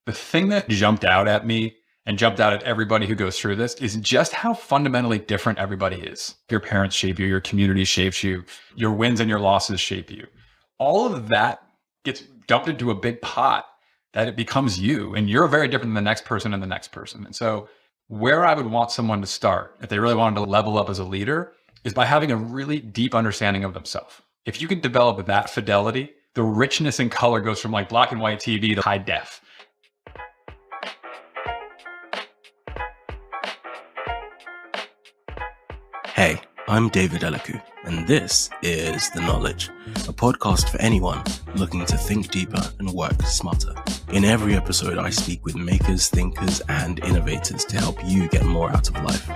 The thing that jumped out at me and jumped out at everybody who goes through this is just how fundamentally different everybody is. Your parents shape you, your community shapes you, your wins and your losses shape you. All of that gets dumped into a big pot that it becomes you, and you're very different than the next person and the next person. And so where I would want someone to start, if they really wanted to level up as a leader, is by having a really deep understanding of themselves. If you can develop that fidelity, the richness and color goes from like black and white TV to high def. Hey, I'm David Elikwu, and this is The Knowledge, a podcast for anyone looking to think deeper and work smarter. In every episode, I speak with makers, thinkers, and innovators to help you get more out of life.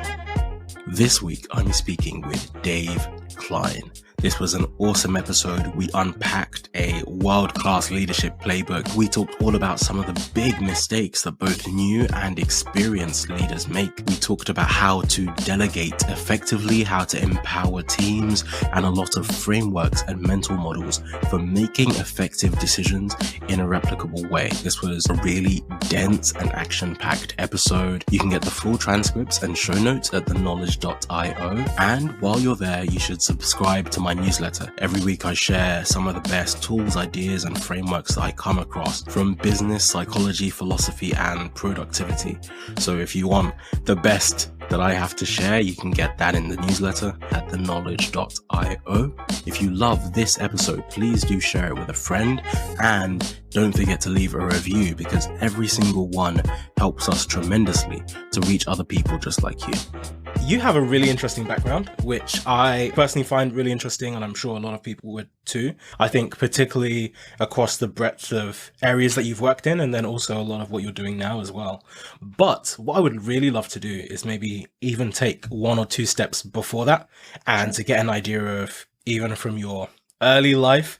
This week, I'm speaking with Dave Kline. This was an awesome episode. We unpacked a world-class leadership playbook. We talked all about some of the big mistakes that both new and experienced leaders make. We talked about how to delegate effectively, how to empower teams, and a lot of frameworks and mental models for making effective decisions in a replicable way. This was a really dense and action-packed episode. You can get the full transcripts and show notes at theknowledge.io. And while you're there, you should subscribe to my newsletter. Every week I share some of the best tools, ideas, and frameworks that I come across from business, psychology, philosophy, and productivity. So if you want the best that I have to share, you can get that in the newsletter at theknowledge.io. If you love this episode, please do share it with a friend, and don't forget to leave a review, because every single one helps us tremendously to reach other people just like you. You have a really interesting background, which I personally find really interesting, and I'm sure a lot of people would too. I think particularly across the breadth of areas that you've worked in, and then also a lot of what you're doing now as well. But what I would really love to do is maybe even take one or two steps before that, and to get an idea of, even from your early life,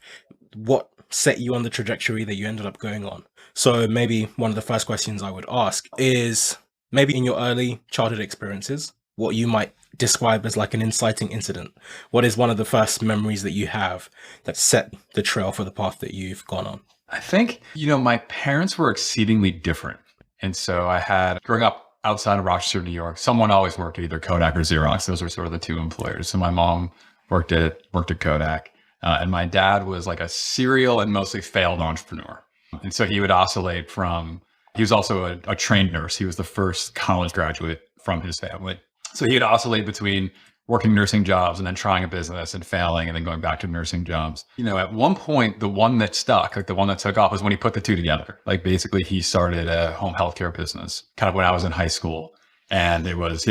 what set you on the trajectory that you ended up going on. So maybe one of the first questions I would ask is, maybe in your early childhood experiences, what you might describe as like an inciting incident. What is one of the first memories that you have that set the trail for the path that you've gone on? I think, my parents were exceedingly different. And so I had, growing up outside of Rochester, New York, someone always worked at either Kodak or Xerox. Those were sort of the two employers. So my mom worked at Kodak, and my dad was like a serial and mostly failed entrepreneur. And so he would oscillate from, he was also a trained nurse. He was the first college graduate from his family. So he'd oscillate between working nursing jobs and then trying a business and failing and then going back to nursing jobs. At one point, the one that stuck, like the one that took off, was when he put the two together. Like basically he started a home healthcare business kind of when I was in high school. And it was,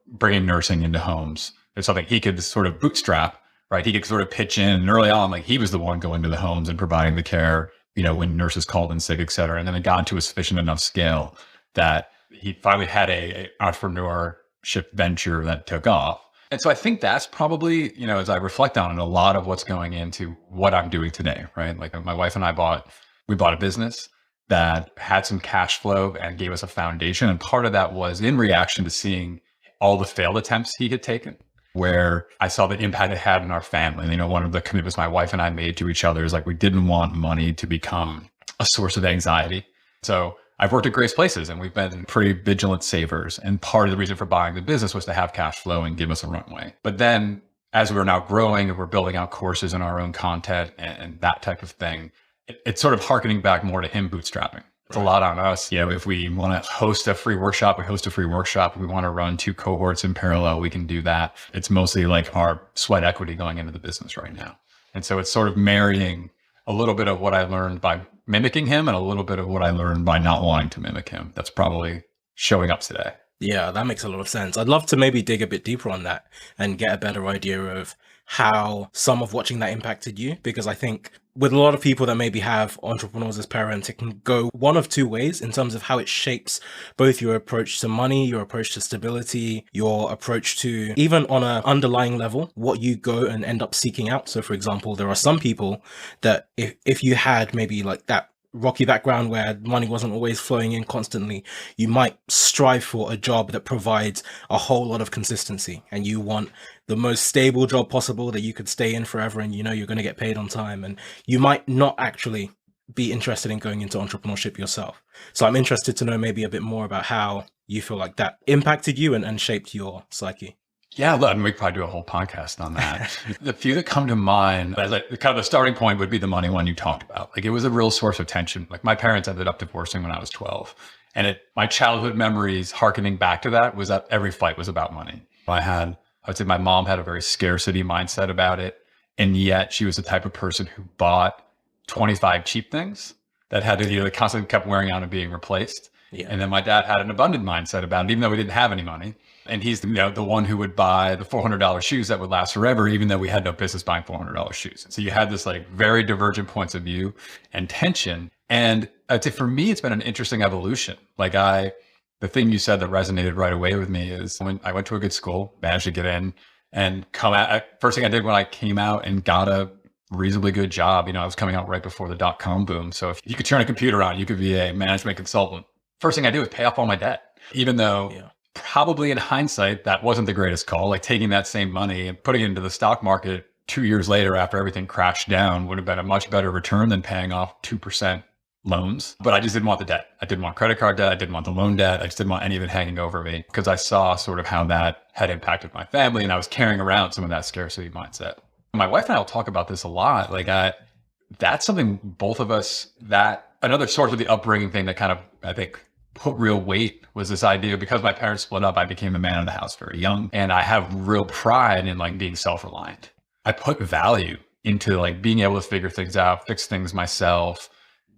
bringing nursing into homes. There's something he could sort of bootstrap, right? He could sort of pitch in, and early on, like he was the one going to the homes and providing the care, when nurses called in sick, et cetera. And then it got to a sufficient enough scale that he finally had a entrepreneurship venture that took off. And so I think that's probably, as I reflect on it, a lot of what's going into what I'm doing today, right? Like my wife and I bought a business that had some cash flow and gave us a foundation. And part of that was in reaction to seeing all the failed attempts he had taken, where I saw the impact it had on our family. And, one of the commitments my wife and I made to each other is like, we didn't want money to become a source of anxiety. So I've worked at great places and we've been pretty vigilant savers. And part of the reason for buying the business was to have cash flow and give us a runway. But then as we're now growing and we're building out courses and our own content and that type of thing, it's sort of hearkening back more to him bootstrapping. It's a lot on us. If we want to host a free workshop, we host a free workshop. If we want to run two cohorts in parallel, we can do that. It's mostly like our sweat equity going into the business right now. And so it's sort of marrying a little bit of what I learned by mimicking him and a little bit of what I learned by not wanting to mimic him. That's probably showing up today. Yeah, that makes a lot of sense. I'd love to maybe dig a bit deeper on that and get a better idea of how some of watching that impacted you, because I think with a lot of people that maybe have entrepreneurs as parents, it can go one of two ways in terms of how it shapes both your approach to money, your approach to stability, your approach to, even on an underlying level, what you go and end up seeking out. So for example, there are some people that if you had maybe like that rocky background where money wasn't always flowing in constantly, you might strive for a job that provides a whole lot of consistency, and you want the most stable job possible that you could stay in forever, and you're going to get paid on time, and you might not actually be interested in going into entrepreneurship yourself. So I'm interested to know maybe a bit more about how you feel like that impacted you and shaped your psyche. Yeah, look, we could probably do a whole podcast on that. The few that come to mind, as kind of the starting point would be the money one you talked about. Like, it was a real source of tension. Like, my parents ended up divorcing when I was 12. And my childhood memories harkening back to that was that every fight was about money. I would say my mom had a very scarcity mindset about it. And yet she was the type of person who bought 25 cheap things that had to, that constantly kept wearing out and being replaced. Yeah. And then my dad had an abundant mindset about it, even though we didn't have any money. And he's the one who would buy the $400 shoes that would last forever, even though we had no business buying $400 shoes. And so you had this like very divergent points of view and tension. And I'd say for me, it's been an interesting evolution. Like the thing you said that resonated right away with me is when I went to a good school, managed to get in and come out. First thing I did when I came out and got a reasonably good job, I was coming out right before the dot-com boom. So if you could turn a computer on, you could be a management consultant. First thing I did was pay off all my debt, even though probably in hindsight, that wasn't the greatest call. Like taking that same money and putting it into the stock market 2 years later after everything crashed down would have been a much better return than paying off 2% loans. But I just didn't want the debt. I didn't want credit card debt. I didn't want the loan debt. I just didn't want any of it hanging over me because I saw sort of how that had impacted my family. And I was carrying around some of that scarcity mindset. My wife and I will talk about this a lot. Like that's something both of us, that another source of the upbringing thing that kind of, I think, put real weight was this idea, because my parents split up, I became the man of the house very young. And I have real pride in like being self-reliant. I put value into like being able to figure things out, fix things myself,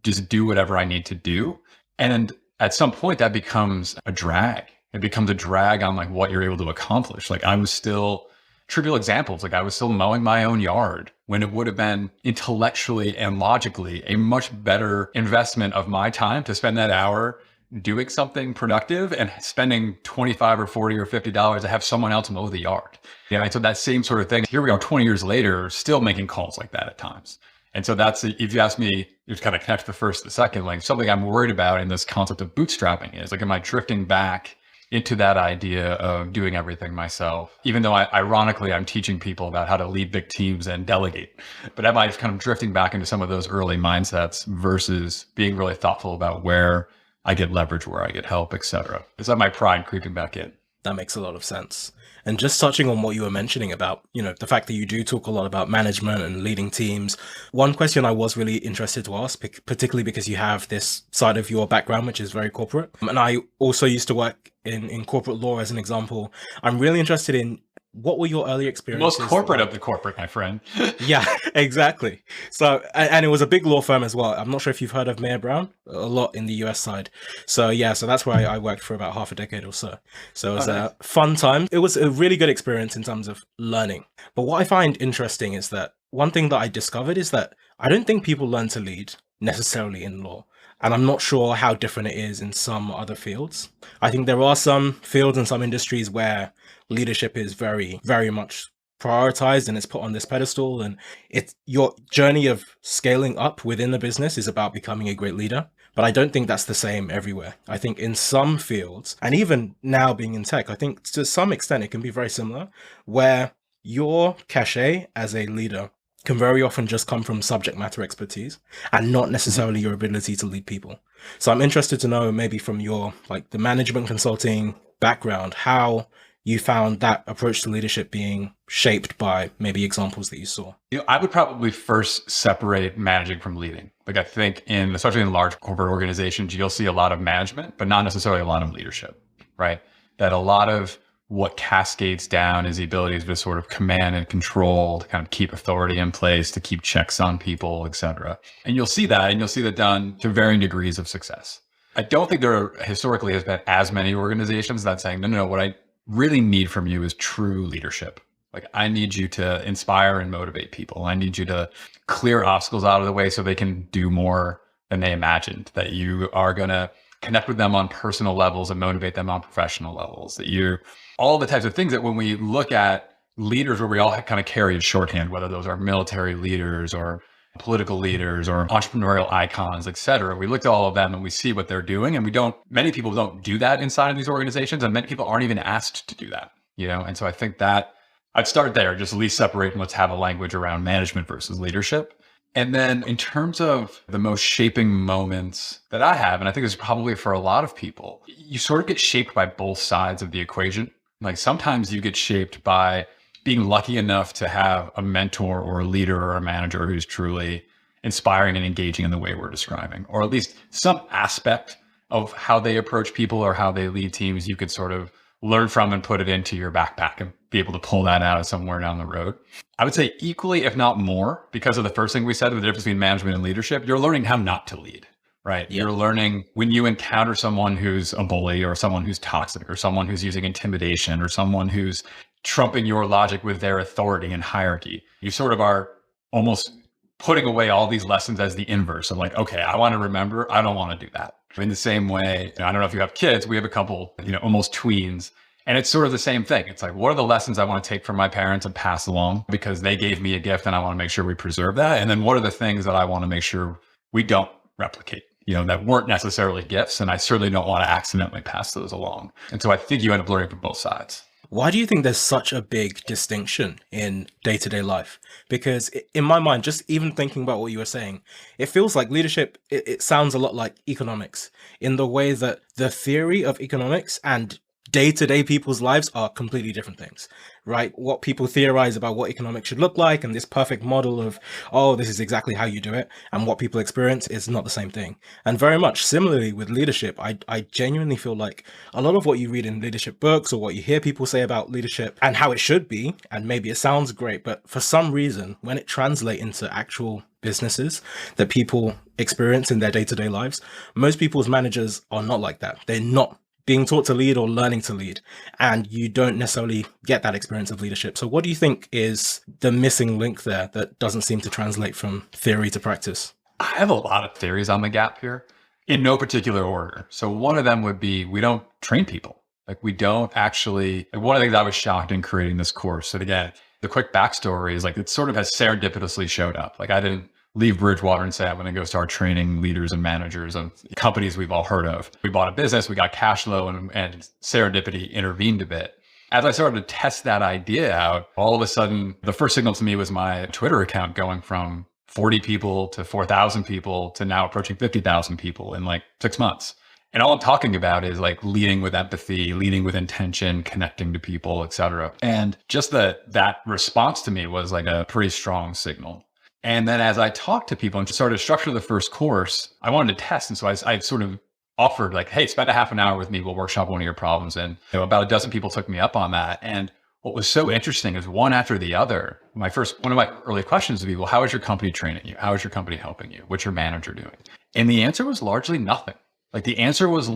just do whatever I need to do. And at some point that becomes a drag. It becomes a drag on like what you're able to accomplish. Like I was still, trivial examples, like I was still mowing my own yard when it would have been intellectually and logically a much better investment of my time to spend that hour doing something productive and spending $25 or $40 or $50 to have someone else mow the yard. And so that same sort of thing, here we are 20 years later, still making calls like that at times. And so that's, if you ask me, you kind of connect the first to the second, like something I'm worried about in this concept of bootstrapping is like, am I drifting back into that idea of doing everything myself? Even though ironically, I'm teaching people about how to lead big teams and delegate, but am I kind of drifting back into some of those early mindsets versus being really thoughtful about where I get leverage, where I get help, et cetera? Is that my pride creeping back in? That makes a lot of sense. And just touching on what you were mentioning about, the fact that you do talk a lot about management and leading teams. One question I was really interested to ask, particularly because you have this side of your background, which is very corporate. And I also used to work in corporate law as an example. I'm really interested in, what were your early experiences? Most corporate of the corporate, my friend. Yeah, exactly. So, and it was a big law firm as well. I'm not sure if you've heard of Mayer Brown, a lot in the US side. So yeah, so that's where I worked for about half a decade or so. So it was a fun time. It was a really good experience in terms of learning. But what I find interesting is that one thing that I discovered is that I don't think people learn to lead necessarily in law. And I'm not sure how different it is in some other fields. I think there are some fields and some industries where leadership is very, very much prioritized and it's put on this pedestal. And it's your journey of scaling up within the business is about becoming a great leader. But I don't think that's the same everywhere. I think in some fields, and even now being in tech, I think to some extent it can be very similar, where your cachet as a leader can very often just come from subject matter expertise and not necessarily your ability to lead people. So I'm interested to know, maybe from your the management consulting background, how you found that approach to leadership being shaped by maybe examples that you saw. I would probably first separate managing from leading. Like I think especially in large corporate organizations, you'll see a lot of management, but not necessarily a lot of leadership, right? That a lot of what cascades down is the ability to sort of command and control, to kind of keep authority in place, to keep checks on people, et cetera. And you'll see that done to varying degrees of success. I don't think there historically has been as many organizations that saying, no, what I really need from you is true leadership. Like I need you to inspire and motivate people. I need you to clear obstacles out of the way so they can do more than they imagined, that you are going to connect with them on personal levels and motivate them on professional levels, that all the types of things that when we look at leaders where we all kind of carry a shorthand, whether those are military leaders or political leaders or entrepreneurial icons, et cetera, we look at all of them and we see what they're doing. And many people don't do that inside of these organizations, and many people aren't even asked to do that, And so I think that I'd start there, just at least separating, let's have a language around management versus leadership. And then in terms of the most shaping moments that I have, and I think this is probably for a lot of people, you sort of get shaped by both sides of the equation. Like sometimes you get shaped by being lucky enough to have a mentor or a leader or a manager who's truly inspiring and engaging in the way we're describing, or at least some aspect of how they approach people or how they lead teams, you could sort of learn from and put it into your backpack and be able to pull that out somewhere down the road. I would say equally, if not more, because of the first thing we said, the difference between management and leadership, you're learning how not to lead, right? Yeah. You're learning when you encounter someone who's a bully or someone who's toxic or someone who's using intimidation or someone who's trumping your logic with their authority and hierarchy. You sort of are almost putting away all these lessons as the inverse of like, okay, I want to remember, I don't want to do that. In the same way, I don't know if you have kids, we have a couple, almost tweens. And it's sort of the same thing. It's like, what are the lessons I want to take from my parents and pass along because they gave me a gift and I want to make sure we preserve that? And then what are the things that I want to make sure we don't replicate, that weren't necessarily gifts? And I certainly don't want to accidentally pass those along. And so I think you end up learning from both sides. Why do you think there's such a big distinction in day-to-day life? Because in my mind, just even thinking about what you were saying, it feels like leadership, it sounds a lot like economics in the way that the theory of economics and day-to-day people's lives are completely different things, right? What people theorize about what economics should look like and this perfect model of, oh, this is exactly how you do it, and what people experience is not the same thing. And very much similarly with leadership, I genuinely feel like a lot of what you read in leadership books or what you hear people say about leadership and how it should be, and maybe it sounds great, but for some reason, when it translates into actual businesses that people experience in their day-to-day lives, most people's managers are not like that. They're not being taught to lead or learning to lead, and you don't necessarily get that experience of leadership. So what do you think is the missing link there that doesn't seem to translate from theory to practice? I have a lot of theories on the gap here in no particular order. So one of them would be, we don't train people. Like we don't actually, one of the things I was shocked in creating this course. And again, the quick backstory is like, it sort of has serendipitously showed up. Like I didn't leave Bridgewater and say, I'm going to go start training leaders and managers of companies we've all heard of. We bought a business, we got cash flow, and serendipity intervened a bit. As I started to test that idea out, all of a sudden, the first signal to me was my Twitter account going from 40 people to 4,000 people to now approaching 50,000 people in like 6 months. And all I'm talking about is like leading with empathy, leading with intention, connecting to people, et cetera. And just that response to me was like a pretty strong signal. And then as I talked to people and started to structure the first course, I wanted to test. And so I sort of offered like, hey, spend a half an hour with me. We'll workshop one of your problems. And about a dozen people took me up on that. And what was so interesting is one after the other, one of my early questions would be, well, how is your company training you? How is your company helping you? What's your manager doing? And the answer was largely nothing. Like the answer was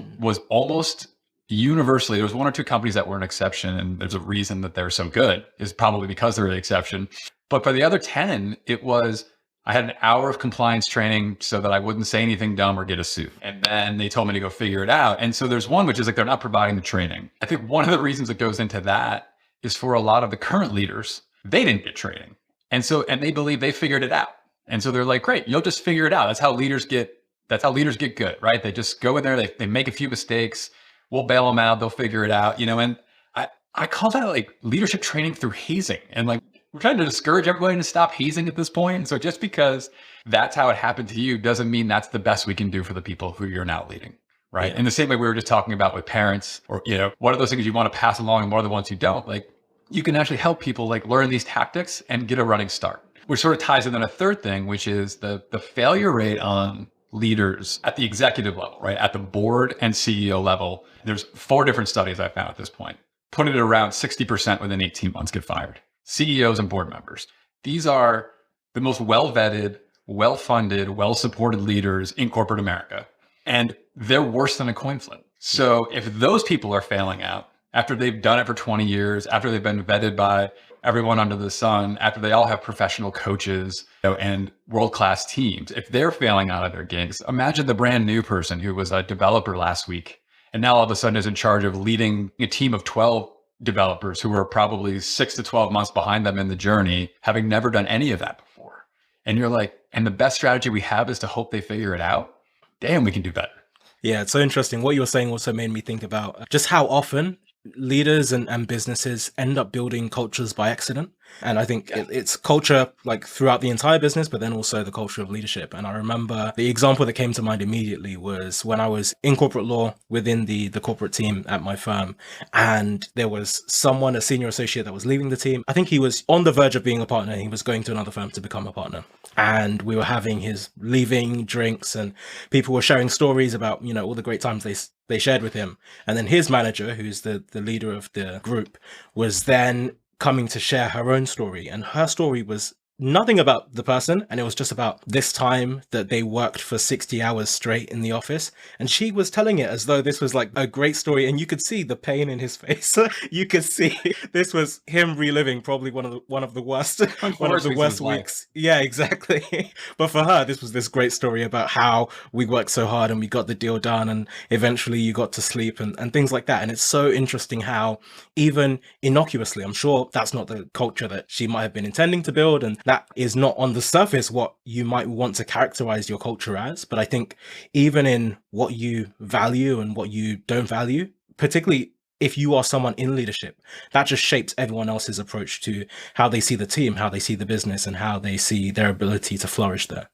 almost universally, there was one or two companies that were an exception. And there's a reason that they're so good is probably because they're the exception. But for the other 10, it was, I had an hour of compliance training so that I wouldn't say anything dumb or get a suit. And then they told me to go figure it out. And so there's one, which is like, they're not providing the training. I think one of the reasons that goes into that is for a lot of the current leaders, they didn't get training. And they believe they figured it out. And so they're like, great, you'll just figure it out. That's how leaders get good, right? They just go in there, they make a few mistakes. We'll bail them out. They'll figure it out, and I call that like leadership training through hazing. And like, we're trying to discourage everybody to stop hazing at this point. And so just because that's how it happened to you doesn't mean that's the best we can do for the people who you're now leading, right? Yeah. In the same way we were just talking about with parents, or, what are those things you want to pass along and what are the ones you don't? Like, you can actually help people like learn these tactics and get a running start, which sort of ties in then a third thing, which is the failure rate on leaders at the executive level, right? At the board and CEO level. There's 4 different studies I found at this point. Put it around 60% within 18 months get fired. CEOs and board members. These are the most well-vetted, well-funded, well-supported leaders in corporate America. And they're worse than a coin flip. So if those people are failing out after they've done it for 20 years, after they've been vetted by everyone under the sun, after they all have professional coaches and world-class teams, if they're failing out of their gigs, imagine the brand new person who was a developer last week and now all of a sudden is in charge of leading a team of 12 developers who were probably 6 to 12 months behind them in the journey, having never done any of that before. And you're like, and the best strategy we have is to hope they figure it out. Damn, we can do better. Yeah, it's so interesting. What you were saying also made me think about just how often leaders and businesses end up building cultures by accident. And I think it's culture like throughout the entire business, but then also the culture of leadership. And I remember the example that came to mind immediately was when I was in corporate law within the corporate team at my firm. And there was someone, a senior associate that was leaving the team. I think he was on the verge of being a partner. He was going to another firm to become a partner. And we were having his leaving drinks and people were sharing stories about, you know, all the great times they shared with him. And then his manager, who's the leader of the group, was then coming to share her own story. And her story was nothing about the person. And it was just about this time that they worked for 60 hours straight in the office. And she was telling it as though this was like a great story. And you could see the pain in his face. You could see this was him reliving probably one of the worst weeks. Yeah, exactly. But for her, this was this great story about how we worked so hard and we got the deal done. And eventually you got to sleep and things like that. And it's so interesting how even innocuously, I'm sure that's not the culture that she might have been intending to build. And that is not on the surface what you might want to characterize your culture as. But I think even in what you value and what you don't value, particularly if you are someone in leadership, that just shapes everyone else's approach to how they see the team, how they see the business, and how they see their ability to flourish there.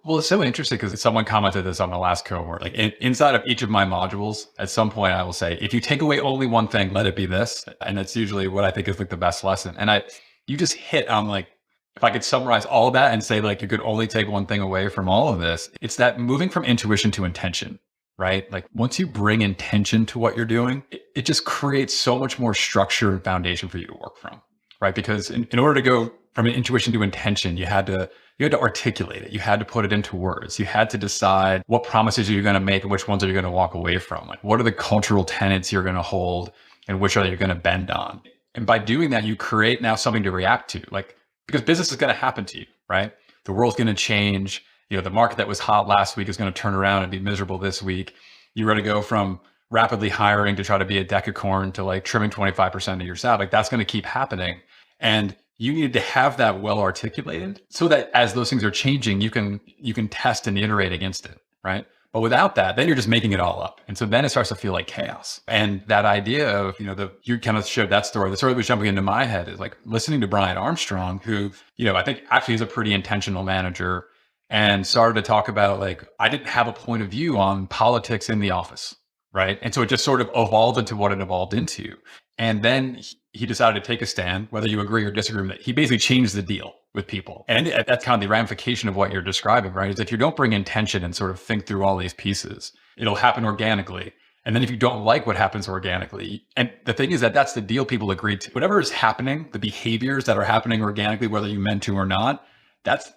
Well, it's so interesting because someone commented this on the last cohort. Like inside of each of my modules, at some point I will say, if you take away only one thing, let it be this. And that's usually what I think is like the best lesson. And you just hit on like, if I could summarize all of that and say like, you could only take one thing away from all of this, it's that moving from intuition to intention, right? Like once you bring intention to what you're doing, it just creates so much more structure and foundation for you to work from, right? Because in order to go from an intuition to intention, you had to articulate it. You had to put it into words. You had to decide what promises you're going to make and which ones are you going to walk away from. Like what are the cultural tenets you're going to hold and which are you going to bend on? And by doing that, you create now something to react to. Like, because business is going to happen to you, right? The world's going to change. You know, the market that was hot last week is going to turn around and be miserable this week. You're going to go from rapidly hiring to try to be a decacorn to like trimming 25% of your salary. Like that's going to keep happening. And you needed to have that well articulated so that as those things are changing, you can test and iterate against it, right? But without that, then you're just making it all up. And so then it starts to feel like chaos. And that idea of, you know, you kind of showed that story. The story that was jumping into my head is like listening to Brian Armstrong, who, you know, I think actually is a pretty intentional manager, and started to talk about like, I didn't have a point of view on politics in the office, right? And so it just sort of evolved into what it evolved into. And then he decided to take a stand, whether you agree or disagree with it. He basically changed the deal with people. And that's kind of the ramification of what you're describing, right? Is if you don't bring intention and sort of think through all these pieces, it'll happen organically. And then if you don't like what happens organically, and the thing is that that's the deal people agreed to. Whatever is happening, the behaviors that are happening organically, whether you meant to or not, that's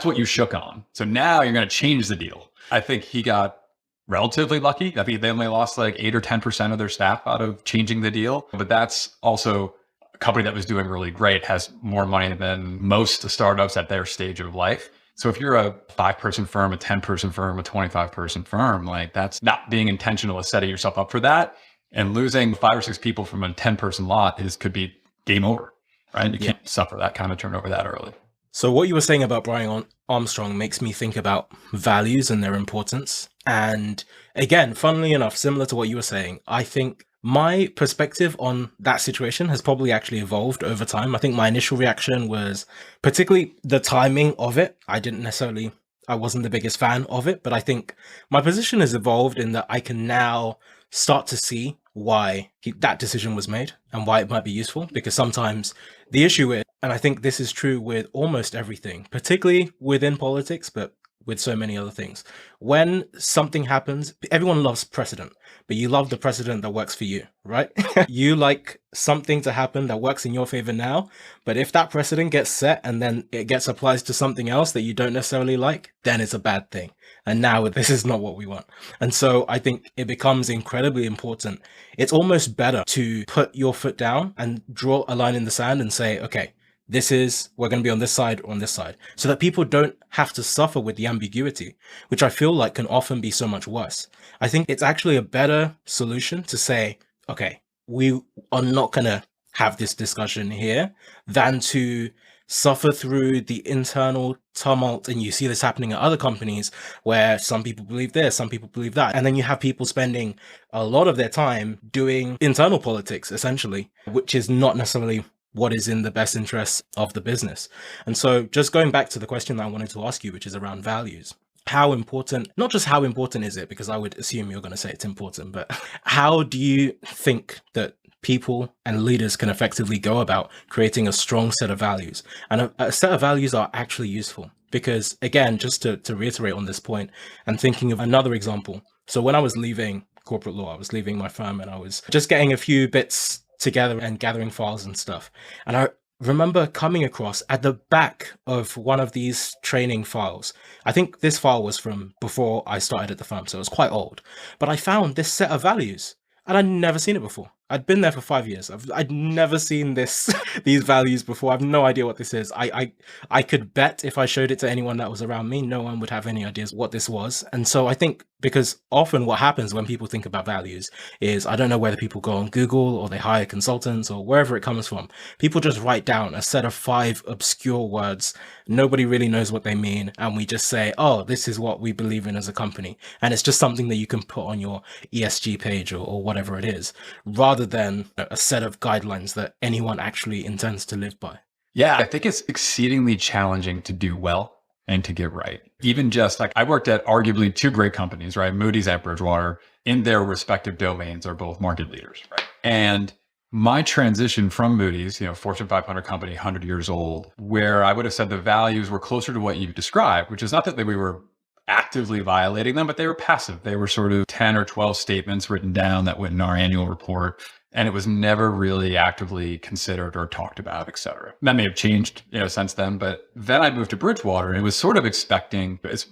what you shook on. So now you're going to change the deal. I think he got relatively lucky. I think they only lost like 8 or 10% of their staff out of changing the deal. But that's also a company that was doing really great, has more money than most startups at their stage of life. So if you're a 5-person firm, a 10-person firm, a 25-person firm, like that's not being intentional is setting yourself up for that. And losing 5 or 6 people from a 10-person lot could be game over, right? You can't suffer that kind of turnover that early. So what you were saying about Brian Armstrong makes me think about values and their importance. And again, funnily enough, similar to what you were saying, I think my perspective on that situation has probably actually evolved over time. I think my initial reaction was particularly the timing of it. I wasn't the biggest fan of it, but I think my position has evolved in that I can now start to see why that decision was made and why it might be useful. Because sometimes the issue is, and I think this is true with almost everything, particularly within politics, but with so many other things, when something happens, everyone loves precedent, but you love the precedent that works for you, right? You like something to happen that works in your favor now, but if that precedent gets set and then it gets applied to something else that you don't necessarily like, then it's a bad thing. And now this is not what we want. And so I think it becomes incredibly important. It's almost better to put your foot down and draw a line in the sand and say, okay, we're going to be on this side or on this side, so that people don't have to suffer with the ambiguity, which I feel like can often be so much worse. I think it's actually a better solution to say, okay, we are not going to have this discussion here, than to suffer through the internal tumult. And you see this happening at other companies where some people believe this, some people believe that. And then you have people spending a lot of their time doing internal politics, essentially, which is not necessarily what is in the best interest of the business. And so just going back to the question that I wanted to ask you, which is around values. How important, not just how important is it, because I would assume you're going to say it's important, but how do you think that people and leaders can effectively go about creating a strong set of values? And a set of values are actually useful because, again, just to reiterate on this point and thinking of another example. So when I was leaving corporate law, I was leaving my firm and I was just getting a few bits together and gathering files and stuff. And I remember coming across at the back of one of these training files. I think this file was from before I started at the firm, so it was quite old. But I found this set of values and I'd never seen it before. I'd been there for 5 years. I'd never seen these values before. I have no idea what this is. I could bet if I showed it to anyone that was around me, no one would have any ideas what this was. And so I think because often what happens when people think about values is, I don't know whether people go on Google or they hire consultants or wherever it comes from. People just write down a set of 5 obscure words. Nobody really knows what they mean. And we just say, oh, this is what we believe in as a company. And it's just something that you can put on your ESG page or whatever it is, rather than a set of guidelines that anyone actually intends to live by. Yeah, I think it's exceedingly challenging to do well and to get right. Even just like I worked at arguably 2 great companies, right? Moody's and Bridgewater, in their respective domains are both market leaders, right? And my transition from Moody's, Fortune 500 company, 100 years old, where I would have said the values were closer to what you described, which is not that we were actively violating them, but they were passive. They were sort of 10 or 12 statements written down that went in our annual report. And it was never really actively considered or talked about, et cetera. That may have changed, since then. But then I moved to Bridgewater and it was sort of expecting there's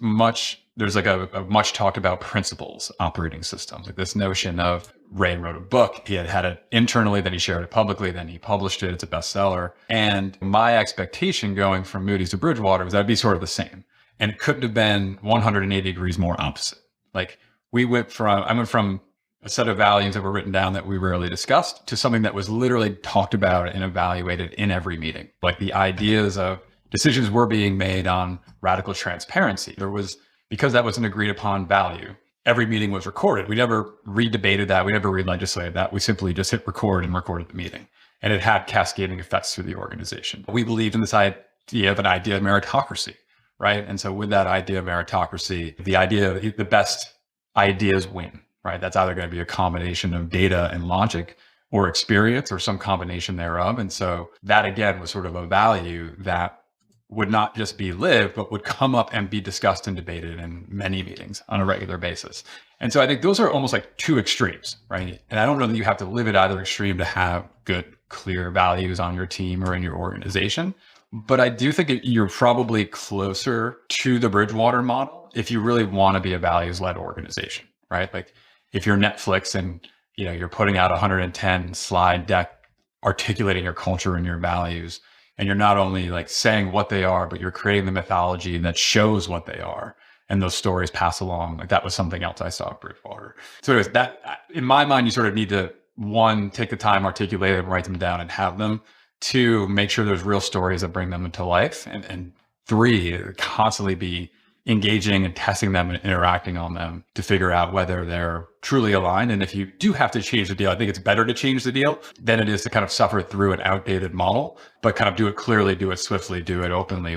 like a much talked about principles, operating systems, like this notion of Ray wrote a book. He had it internally, then he shared it publicly, then he published it. It's a bestseller. And my expectation going from Moody's to Bridgewater was that'd be sort of the same. And it couldn't have been 180 degrees more opposite. Like I went from a set of values that were written down that we rarely discussed to something that was literally talked about and evaluated in every meeting. Like the ideas of decisions were being made on radical transparency. Because that was an agreed upon value, every meeting was recorded. We never redebated that. We never re-legislated that. We simply just hit record and recorded the meeting. And it had cascading effects through the organization. We believed in this idea of meritocracy, right? And so with that idea of meritocracy, the idea of the best ideas win. Right? That's either going to be a combination of data and logic or experience or some combination thereof. And so that again was sort of a value that would not just be lived, but would come up and be discussed and debated in many meetings on a regular basis. And so I think those are almost like 2 extremes, right? And I don't know that you have to live at either extreme to have good, clear values on your team or in your organization. But I do think you're probably closer to the Bridgewater model if you really want to be a values-led organization, right? Like if you're Netflix and you're putting out a 110 slide deck articulating your culture and your values, and you're not only like saying what they are, but you're creating the mythology that shows what they are, and those stories pass along. Like that was something else I saw at Bridgewater. So anyways, that in my mind, you sort of need to 1, take the time, articulate them, write them down, and have them. 2, make sure there's real stories that bring them into life, and 3, constantly be engaging and testing them and interacting on them to figure out whether they're truly aligned. And if you do have to change the deal, I think it's better to change the deal than it is to kind of suffer through an outdated model, but kind of do it clearly, do it swiftly, do it openly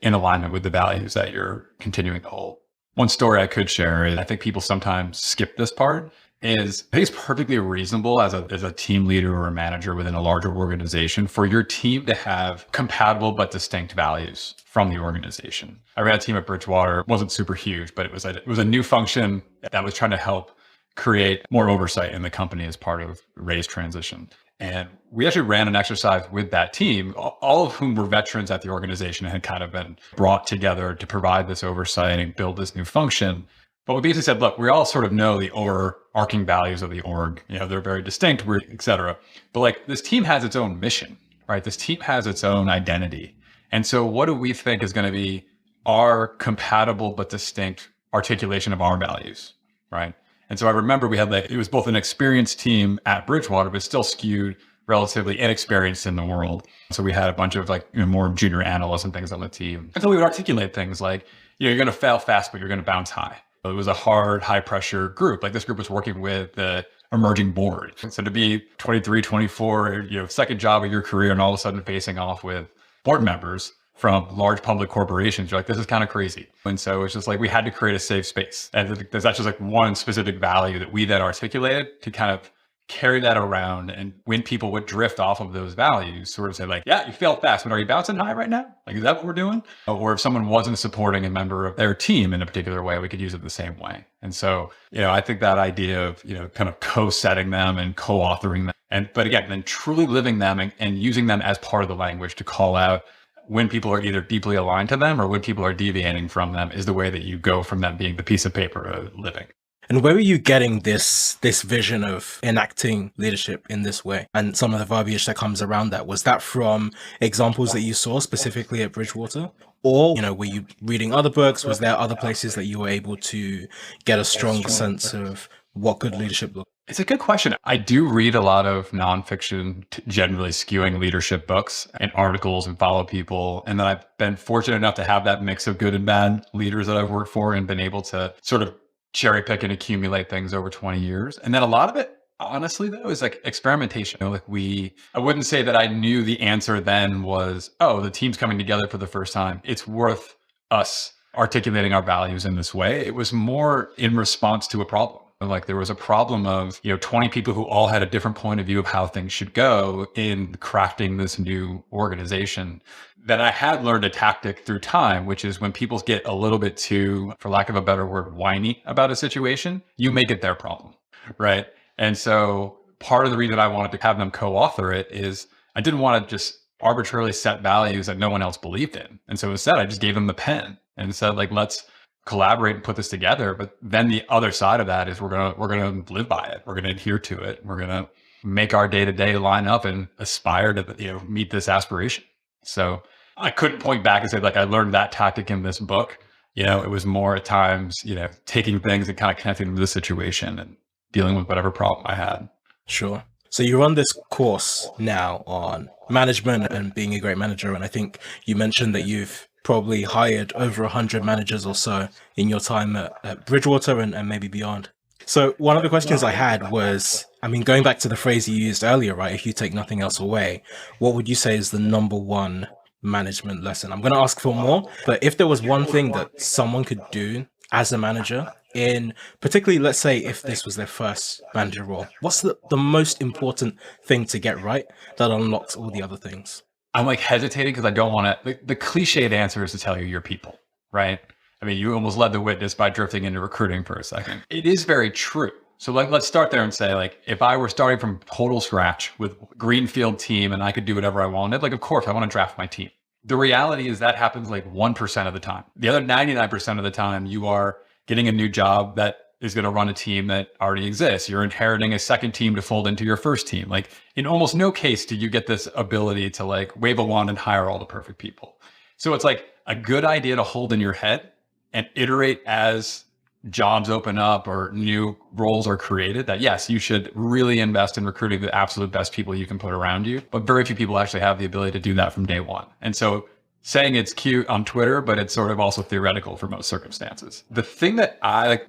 in alignment with the values that you're continuing to hold. One story I could share is I think people sometimes skip this part is I think it's perfectly reasonable as a team leader or a manager within a larger organization for your team to have compatible but distinct values from the organization. I ran a team at Bridgewater. It wasn't super huge, but it was a new function that was trying to help create more oversight in the company as part of Ray's transition. And we actually ran an exercise with that team, all of whom were veterans at the organization and had kind of been brought together to provide this oversight and build this new function. But we basically said, look, we all sort of know the overarching values of the org. They're very distinct, et cetera. But like this team has its own mission, right? This team has its own identity. And so what do we think is going to be our compatible but distinct articulation of our values, right? And so I remember we had it was both an experienced team at Bridgewater, but still skewed relatively inexperienced in the world. So we had a bunch of like, more junior analysts and things on the team. And so we would articulate things like, you're going to fail fast, but you're going to bounce high. It was a hard, high pressure group. Like this group was working with the emerging board. So to be 23, 24, second job of your career and all of a sudden facing off with board members from large public corporations, you're like, this is kind of crazy. And so it's just like, we had to create a safe space. And that's just like one specific value that we then articulated to kind of carry that around. And when people would drift off of those values, sort of say like, yeah, you failed fast, but are you bouncing high right now? Like, is that what we're doing? Or if someone wasn't supporting a member of their team in a particular way, we could use it the same way. And so, I think that idea of, kind of co-setting them and co-authoring them, but again, then truly living them and using them as part of the language to call out when people are either deeply aligned to them or when people are deviating from them is the way that you go from them being the piece of paper to living. And where are you getting this vision of enacting leadership in this way and some of the verbiage that comes around that? Was that from examples that you saw specifically at Bridgewater? Or, were you reading other books? Was there other places that you were able to get a strong sense of what good leadership looks like? It's a good question. I do read a lot of nonfiction, generally skewing leadership books and articles and follow people. And then I've been fortunate enough to have that mix of good and bad leaders that I've worked for and been able to sort of cherry pick and accumulate things over 20 years. And then a lot of it, honestly, though, is like experimentation. I wouldn't say that I knew the answer then was, oh, the team's coming together for the first time. It's worth us articulating our values in this way. It was more in response to a problem. Like there was a problem of, 20 people who all had a different point of view of how things should go in crafting this new organization. That I had learned a tactic through time, which is when people get a little bit too, for lack of a better word, whiny about a situation, you make it their problem, right? And so part of the reason I wanted to have them co-author it is I didn't want to just arbitrarily set values that no one else believed in. And so instead, I just gave them the pen and said, like, let's collaborate and put this together. But then the other side of that is we're gonna live by it. We're gonna adhere to it. We're gonna make our day-to-day line up and aspire to meet this aspiration. So I couldn't point back and say like I learned that tactic in this book. It was more at times taking things and kind of connecting them to the situation and dealing with whatever problem I had. Sure. So you run this course now on management and being a great manager, and I think you mentioned that you've probably hired over 100 managers or so in your time at Bridgewater and maybe beyond. So one of the questions I had was, going back to the phrase you used earlier, right? If you take nothing else away, what would you say is the number one management lesson? I'm going to ask for more, but if there was one thing that someone could do as a manager in particularly, let's say if this was their first manager role, what's the most important thing to get right that unlocks all the other things? I'm like hesitating because I don't want to, the cliched answer is to tell you your people, right? You almost led the witness by drifting into recruiting for a second. It is very true. So let's start there and say, like, if I were starting from total scratch with greenfield team and I could do whatever I wanted, like, of course I want to draft my team. The reality is that happens like 1% of the time. The other 99% of the time, you are getting a new job that is going to run a team that already exists. You're inheriting a second team to fold into your first team. Like in almost no case do you get this ability to like wave a wand and hire all the perfect people. So it's like a good idea to hold in your head and iterate as jobs open up or new roles are created, that yes, you should really invest in recruiting the absolute best people you can put around you. But very few people actually have the ability to do that from day one. And so saying it's cute on Twitter, but it's sort of also theoretical for most circumstances. The thing that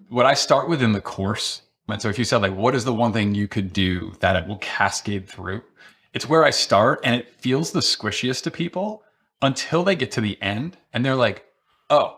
what I start with in the course, and so if you said like, what is the one thing you could do that it will cascade through? It's where I start and it feels the squishiest to people until they get to the end and they're like, oh,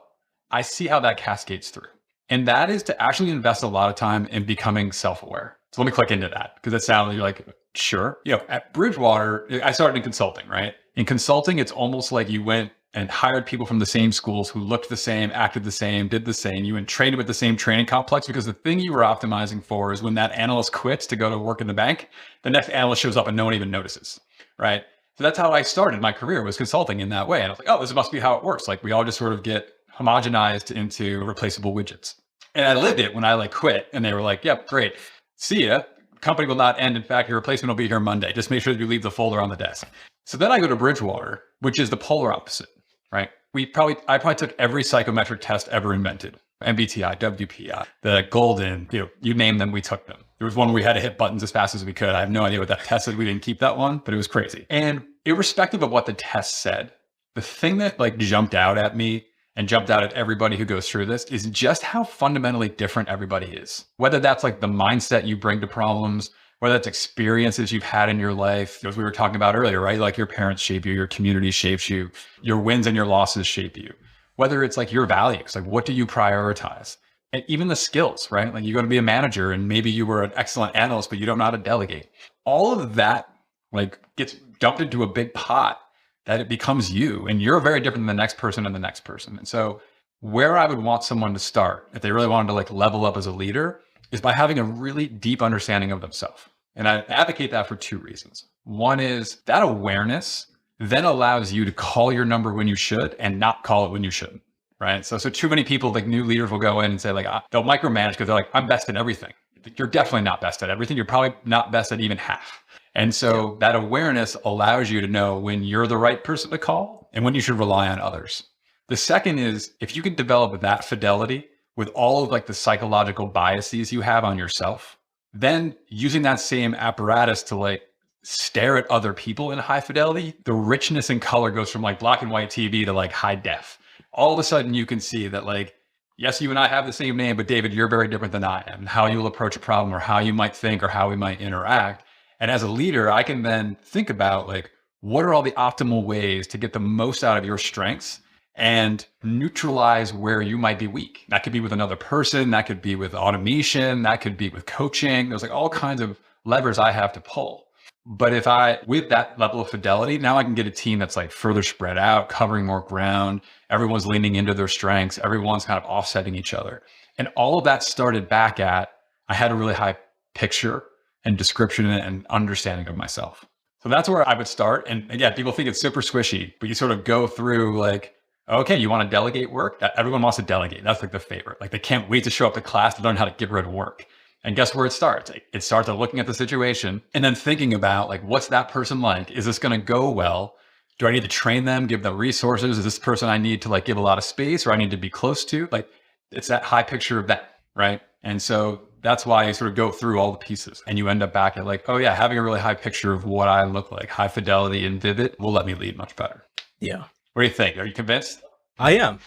I see how that cascades through. And that is to actually invest a lot of time in becoming self-aware. So let me click into that because it sounds like, sure. At Bridgewater, I started in consulting, right? In consulting, it's almost like you went and hired people from the same schools who looked the same, acted the same, did the same. You went trained with the same training complex because the thing you were optimizing for is when that analyst quits to go to work in the bank, the next analyst shows up and no one even notices, right? So that's how I started my career, was consulting in that way. And I was like, oh, this must be how it works. Like we all just sort of get homogenized into replaceable widgets. And I lived it when I quit and they were like, yep, great. See ya. Company will not end. In fact, your replacement will be here Monday. Just make sure that you leave the folder on the desk. So then I go to Bridgewater, which is the polar opposite, right? I probably took every psychometric test ever invented. MBTI, WPI, the Golden, you name them, we took them. There was one where we had to hit buttons as fast as we could. I have no idea what that test said. We didn't keep that one, but it was crazy. And irrespective of what the test said, the thing that like jumped out at me and jumped out at everybody who goes through this is just how fundamentally different everybody is. Whether that's like the mindset you bring to problems, whether that's experiences you've had in your life, as we were talking about earlier, right? Like your parents shape you, your community shapes you, your wins and your losses shape you. Whether it's like your values, like what do you prioritize? And even the skills, right? Like you're going to be a manager and maybe you were an excellent analyst, but you don't know how to delegate. All of that like gets dumped into a big pot that it becomes you, and you're very different than the next person and the next person. And so where I would want someone to start, if they really wanted to like level up as a leader, is by having a really deep understanding of themselves. And I advocate that for two reasons. One is that awareness then allows you to call your number when you should and not call it when you shouldn't. Right. So too many people, like new leaders will go in and say like, they'll micromanage because they're like, I'm best at everything. You're definitely not best at everything. You're probably not best at even half. And so that awareness allows you to know when you're the right person to call and when you should rely on others. The second is if you can develop that fidelity with all of like the psychological biases you have on yourself, then using that same apparatus to like stare at other people in high fidelity, the richness and color goes from like black and white TV to like high def. All of a sudden you can see that like, yes, you and I have the same name, but David, you're very different than I am. How you'll approach a problem or how you might think or how we might interact. And as a leader, I can then think about like, what are all the optimal ways to get the most out of your strengths and neutralize where you might be weak. That could be with another person. That could be with automation. That could be with coaching. There's like all kinds of levers I have to pull. But if with that level of fidelity, now I can get a team that's like further spread out, covering more ground. Everyone's leaning into their strengths. Everyone's kind of offsetting each other. And all of that started back at, I had a really high picture and description and understanding of myself. So that's where I would start. And yeah, people think it's super squishy, but you sort of go through like, okay, you want to delegate work? Everyone wants to delegate. That's like the favorite. Like they can't wait to show up to class to learn how to get rid of work. And guess where it starts? It starts at looking at the situation and then thinking about like, what's that person like? Is this going to go well? Do I need to train them, give them resources? Is this person I need to like give a lot of space or I need to be close to? Like it's that high picture of that, right? And so that's why you sort of go through all the pieces and you end up back at like, oh yeah, having a really high picture of what I look like, high fidelity and vivid will let me lead much better. Yeah. What do you think? Are you convinced? I am.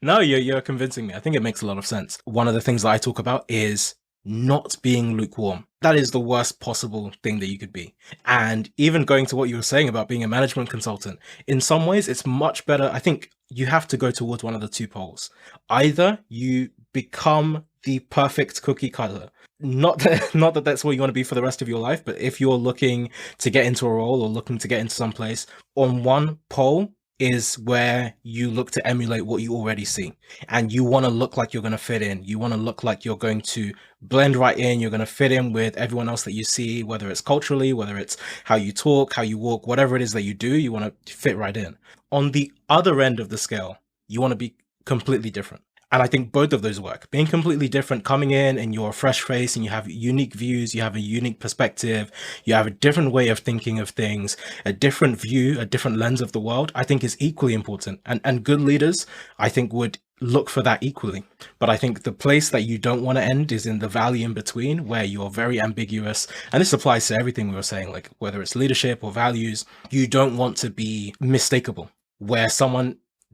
No, you're convincing me. I think it makes a lot of sense. One of the things that I talk about is not being lukewarm. That is the worst possible thing that you could be. And even going to what you were saying about being a management consultant, in some ways it's much better. I think you have to go towards one of the two poles. Either you become the perfect cookie cutter. Not that that's what you want to be for the rest of your life, but if you're looking to get into a role or looking to get into some place, on one pole is where you look to emulate what you already see. And you want to look like you're going to fit in. You want to look like you're going to blend right in. You're going to fit in with everyone else that you see, whether it's culturally, whether it's how you talk, how you walk, whatever it is that you do, you want to fit right in. On the other end of the scale, you want to be completely different. And I think both of those work. Being completely different, coming in and you're a fresh face and you have unique views, you have a unique perspective, you have a different way of thinking of things, a different view, a different lens of the world, I think is equally important. And good leaders, I think, would look for that equally. But I think the place that you don't want to end is in the valley in between, where you're very ambiguous. And this applies to everything we were saying, like whether it's leadership or values, you don't want to be mistakable, where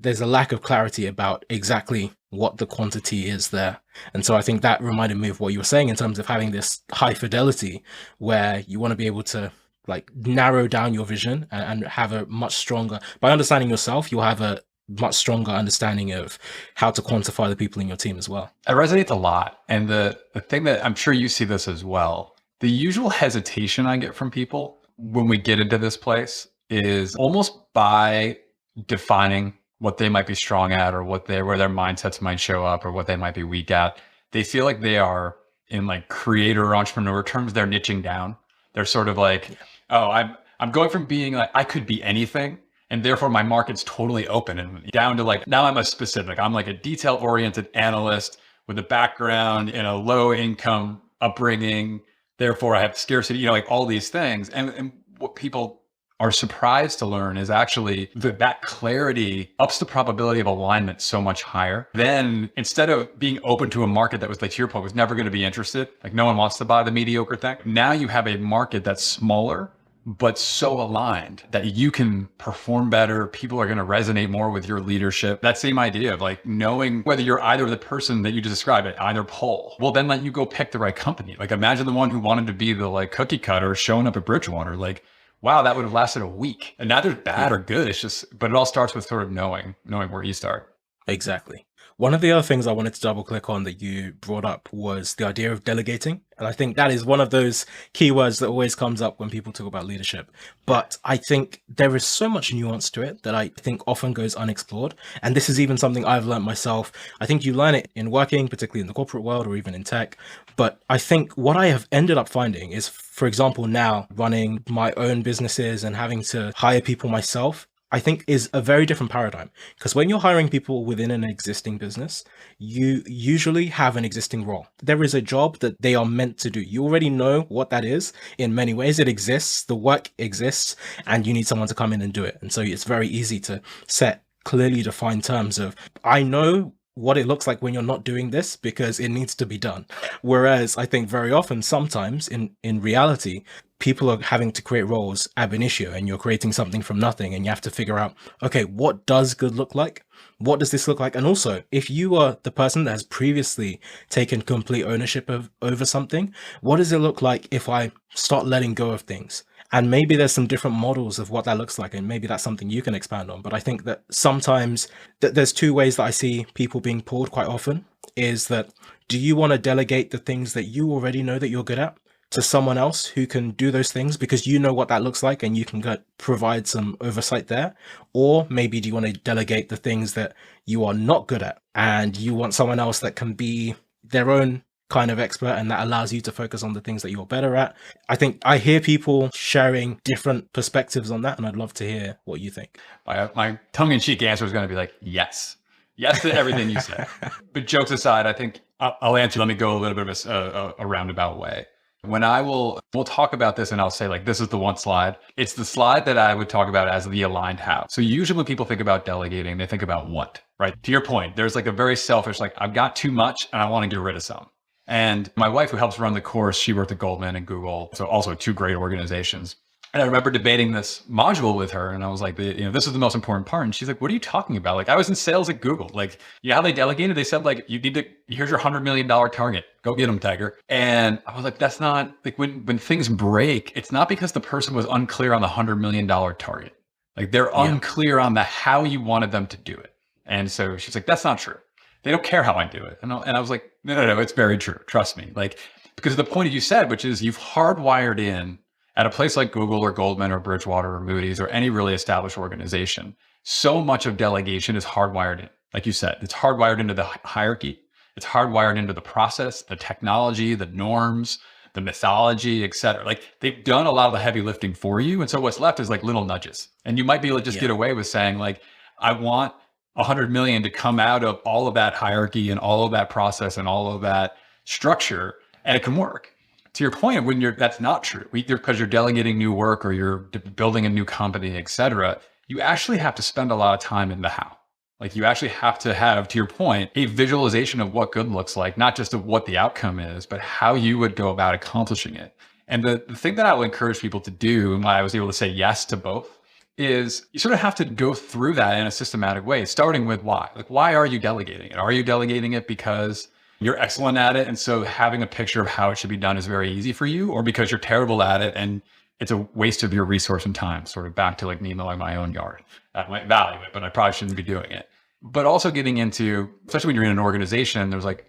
there's a lack of clarity about exactly what the quantity is there. And so I think that reminded me of what you were saying in terms of having this high fidelity where you want to be able to like narrow down your vision and have a much stronger, by understanding yourself, you'll have a much stronger understanding of how to quantify the people in your team as well. It resonates a lot. And the thing that I'm sure you see this as well, the usual hesitation I get from people when we get into this place is almost by defining what they might be strong at or where their mindsets might show up or what they might be weak at. They feel like they are, in like creator or entrepreneur terms, they're niching down. They're sort of like, oh, I'm going from being like, I could be anything. And therefore my market's totally open and down to like, now I'm a specific, I'm like a detail oriented analyst with a background in a low income upbringing. Therefore I have scarcity, like all these things. And what people are surprised to learn is actually that clarity ups the probability of alignment so much higher. Then instead of being open to a market that was, like to your point, was never going to be interested, like no one wants to buy the mediocre thing. Now you have a market that's smaller, but so aligned that you can perform better. People are going to resonate more with your leadership. That same idea of like knowing whether you're either the person that you just described at either pole, will then let you go pick the right company. Like imagine the one who wanted to be the like cookie cutter showing up at Bridgewater, like, wow, that would have lasted a week. And neither bad or good. It's just, but it all starts with sort of knowing where you start. Exactly. One of the other things I wanted to double click on that you brought up was the idea of delegating. And I think that is one of those keywords that always comes up when people talk about leadership. But I think there is so much nuance to it that I think often goes unexplored. And this is even something I've learned myself. I think you learn it in working, particularly in the corporate world or even in tech. But I think what I have ended up finding is, for example, now running my own businesses and having to hire people myself, I think is a very different paradigm, because when you're hiring people within an existing business, you usually have an existing role. There is a job that they are meant to do. You already know what that is. In many ways, it exists, the work exists, and you need someone to come in and do it. And so it's very easy to set clearly defined terms of, I know what it looks like when you're not doing this because it needs to be done. Whereas I think very often, sometimes in reality, people are having to create roles ab initio, and you're creating something from nothing, and you have to figure out, okay, what does good look like? What does this look like? And also, if you are the person that has previously taken complete ownership over something, what does it look like if I start letting go of things? And maybe there's some different models of what that looks like, and maybe that's something you can expand on. But I think that sometimes there's two ways that I see people being pulled quite often, is that, do you want to delegate the things that you already know that you're good at to someone else who can do those things because you know what that looks like and you can provide some oversight there? Or maybe do you want to delegate the things that you are not good at and you want someone else that can be their own kind of expert and that allows you to focus on the things that you're better at? I think I hear people sharing different perspectives on that, and I'd love to hear what you think. My tongue-in-cheek answer is going to be like, yes to everything you said. But jokes aside, I think I'll answer. Let me go a little bit of a roundabout way. When we'll talk about this, and I'll say like, this is the one slide. It's the slide that I would talk about as the aligned how. So usually when people think about delegating, they think about what, right? To your point, there's like a very selfish, like I've got too much and I want to get rid of some. And my wife, who helps run the course, she worked at Goldman and Google, so also two great organizations. And I remember debating this module with her, and I was like, this is the most important part. And she's like, what are you talking about? Like, I was in sales at Google. Like, how they delegated? They said, like, here's your $100 million target. Go get them, Tiger. And I was like, that's not, like, when things break, it's not because the person was unclear on the $100 million target. Like, they're unclear on the how you wanted them to do it. And so she's like, that's not true. They don't care how I do it. And I was like, no, it's very true. Trust me. Like, because of the point you said, which is you've hardwired in at a place like Google or Goldman or Bridgewater or Moody's or any really established organization, so much of delegation is hardwired in. Like you said, it's hardwired into the hierarchy. It's hardwired into the process, the technology, the norms, the mythology, et cetera. Like they've done a lot of the heavy lifting for you. And so what's left is like little nudges. And you might be able to just get away with saying like, I want 100 million to come out of all of that hierarchy and all of that process and all of that structure, and it can work. To your point, when that's not true, either because you're delegating new work or you're building a new company, et cetera, you actually have to spend a lot of time in the how. Like you actually have to have, to your point, a visualization of what good looks like, not just of what the outcome is, but how you would go about accomplishing it. And the thing that I would encourage people to do, and why I was able to say yes to both, is you sort of have to go through that in a systematic way, starting with why. Like, why are you delegating it? Are you delegating it because you're excellent at it, and so having a picture of how it should be done is very easy for you, or because you're terrible at it and it's a waste of your resource and time? Sort of back to like me mowing my own yard. I might value it, but I probably shouldn't be doing it. But also getting into, especially when you're in an organization, there's like,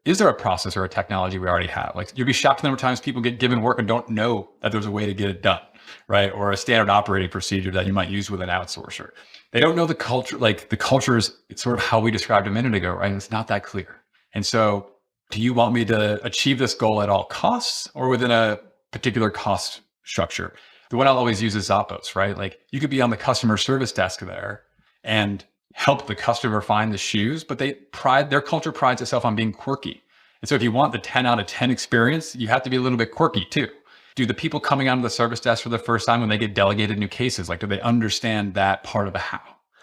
is there a process or a technology we already have? Like you'll be shocked the number of times people get given work and don't know that there's a way to get it done, right? Or a standard operating procedure that you might use with an outsourcer. They don't know the culture. Like the culture is, it's sort of how we described a minute ago, right? And it's not that clear. And so do you want me to achieve this goal at all costs or within a particular cost structure? The one I'll always use is Zappos, right? Like you could be on the customer service desk there and help the customer find the shoes, but their culture prides itself on being quirky. And so if you want the 10 out of 10 experience, you have to be a little bit quirky too. Do the people coming onto the service desk for the first time when they get delegated new cases, like, do they understand that part of the how?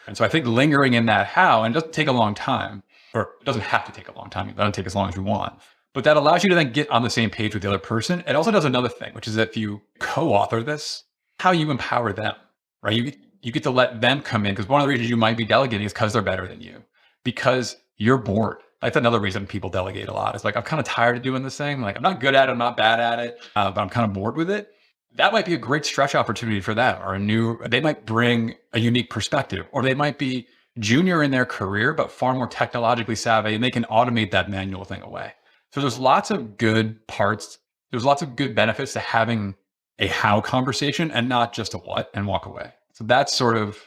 And so I think lingering in that how, and it doesn't take a long time, or it doesn't have to take a long time. It doesn't take as long as you want, but that allows you to then get on the same page with the other person. It also does another thing, which is that if you co-author this, how you empower them, right? You get to let them come in, because one of the reasons you might be delegating is because they're better than you, because you're bored. That's another reason people delegate a lot. It's like, I'm kind of tired of doing this thing. Like, I'm not good at it, I'm not bad at it, but I'm kind of bored with it. That might be a great stretch opportunity for them, or they might bring a unique perspective, or they might be junior in their career, but far more technologically savvy, and they can automate that manual thing away. So there's lots of good parts. There's lots of good benefits to having a how conversation and not just a what and walk away. So that's sort of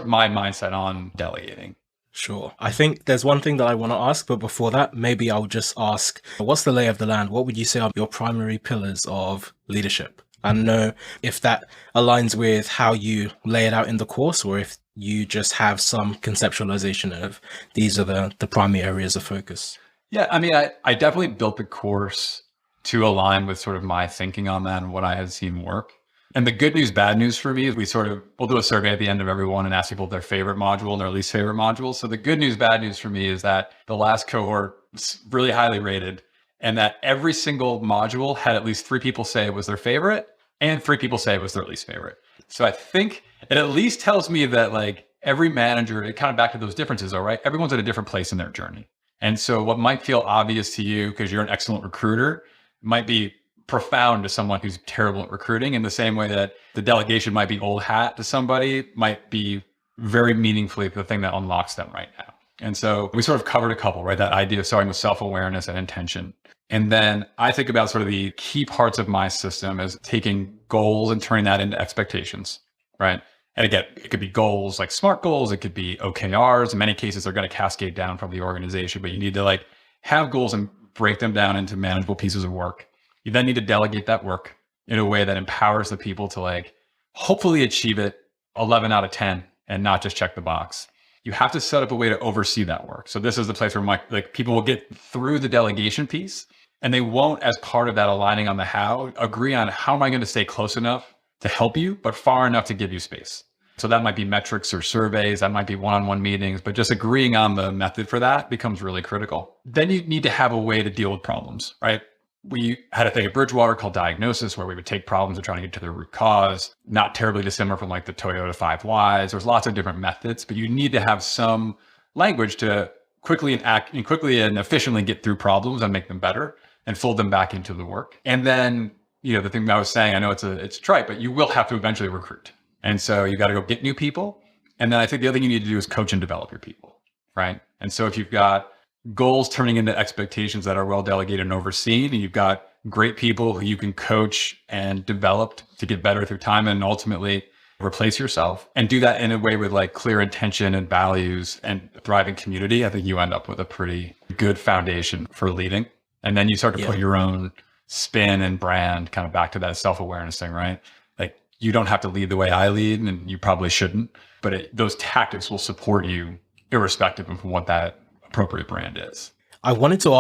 my mindset on delegating. Sure. I think there's one thing that I want to ask, but before that, maybe I'll just ask, what's the lay of the land? What would you say are your primary pillars of leadership? I don't know if that aligns with how you lay it out in the course, or if you just have some conceptualization of these are the primary areas of focus. Yeah, I mean, I definitely built the course to align with sort of my thinking on that and what I had seen work. And the good news, bad news for me is we'll do a survey at the end of everyone and ask people their favorite module and their least favorite module. So the good news, bad news for me is that the last cohort was really highly rated, and that every single module had at least 3 people say it was their favorite and 3 people say it was their least favorite. So I think it at least tells me that, like, every manager, it kind of back to those differences, though, right? Everyone's at a different place in their journey. And so what might feel obvious to you because you're an excellent recruiter might be profound to someone who's terrible at recruiting, in the same way that the delegation might be old hat to somebody, might be very meaningfully the thing that unlocks them right now. And so we sort of covered a couple, right? That idea of starting with self-awareness and intention. And then I think about sort of the key parts of my system as taking goals and turning that into expectations, right? And again, it could be goals like SMART goals. It could be OKRs. In many cases, they're going to cascade down from the organization, but you need to, like, have goals and break them down into manageable pieces of work. You then need to delegate that work in a way that empowers the people to, like, hopefully achieve it 11 out of 10 and not just check the box. You have to set up a way to oversee that work. So this is the place where people will get through the delegation piece, and they won't, as part of that aligning on the how, agree on how am I going to stay close enough to help you, but far enough to give you space. So that might be metrics or surveys, that might be one-on-one meetings, but just agreeing on the method for that becomes really critical. Then you need to have a way to deal with problems, right? We had a thing at Bridgewater called diagnosis, where we would take problems and try to get to the root cause, not terribly dissimilar from like the Toyota 5 Whys. There's lots of different methods, but you need to have some language to quickly and efficiently get through problems and make them better and fold them back into the work. And then, the thing that I was saying, I know it's trite, but you will have to eventually recruit. And so you got to go get new people. And then I think the other thing you need to do is coach and develop your people, right? And so if you've got goals turning into expectations that are well delegated and overseen, and you've got great people who you can coach and develop to get better through time and ultimately replace yourself, and do that in a way with like clear intention and values and thriving community, I think you end up with a pretty good foundation for leading. And then you start to put your own spin and brand kind of back to that self-awareness thing, right? Like, you don't have to lead the way I lead, and you probably shouldn't, but those tactics will support you irrespective of what that appropriate brand is. I wanted to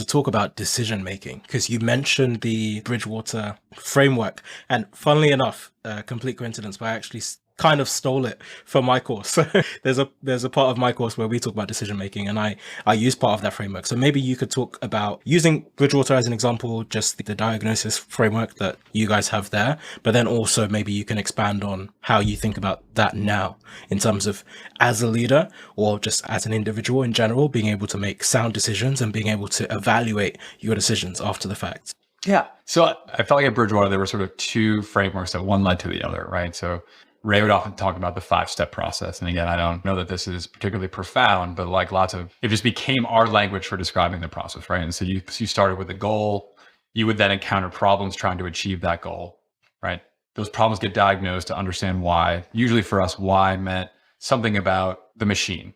talk about decision making, because you mentioned the Bridgewater framework, and funnily enough, complete coincidence, but I actually kind of stole it from my course. there's a part of my course where we talk about decision making, and I use part of that framework. So maybe you could talk about using Bridgewater as an example, just the diagnosis framework that you guys have there, but then also maybe you can expand on how you think about that now in terms of as a leader or just as an individual in general, being able to make sound decisions and being able to evaluate your decisions after the fact. Yeah. So I felt like at Bridgewater, there were sort of 2 frameworks that one led to the other, right? So Ray would often talk about the 5-step process. And again, I don't know that this is particularly profound, but like it just became our language for describing the process, right? And so you started with a goal. You would then encounter problems trying to achieve that goal, right? Those problems get diagnosed to understand why. Usually for us, why meant something about the machine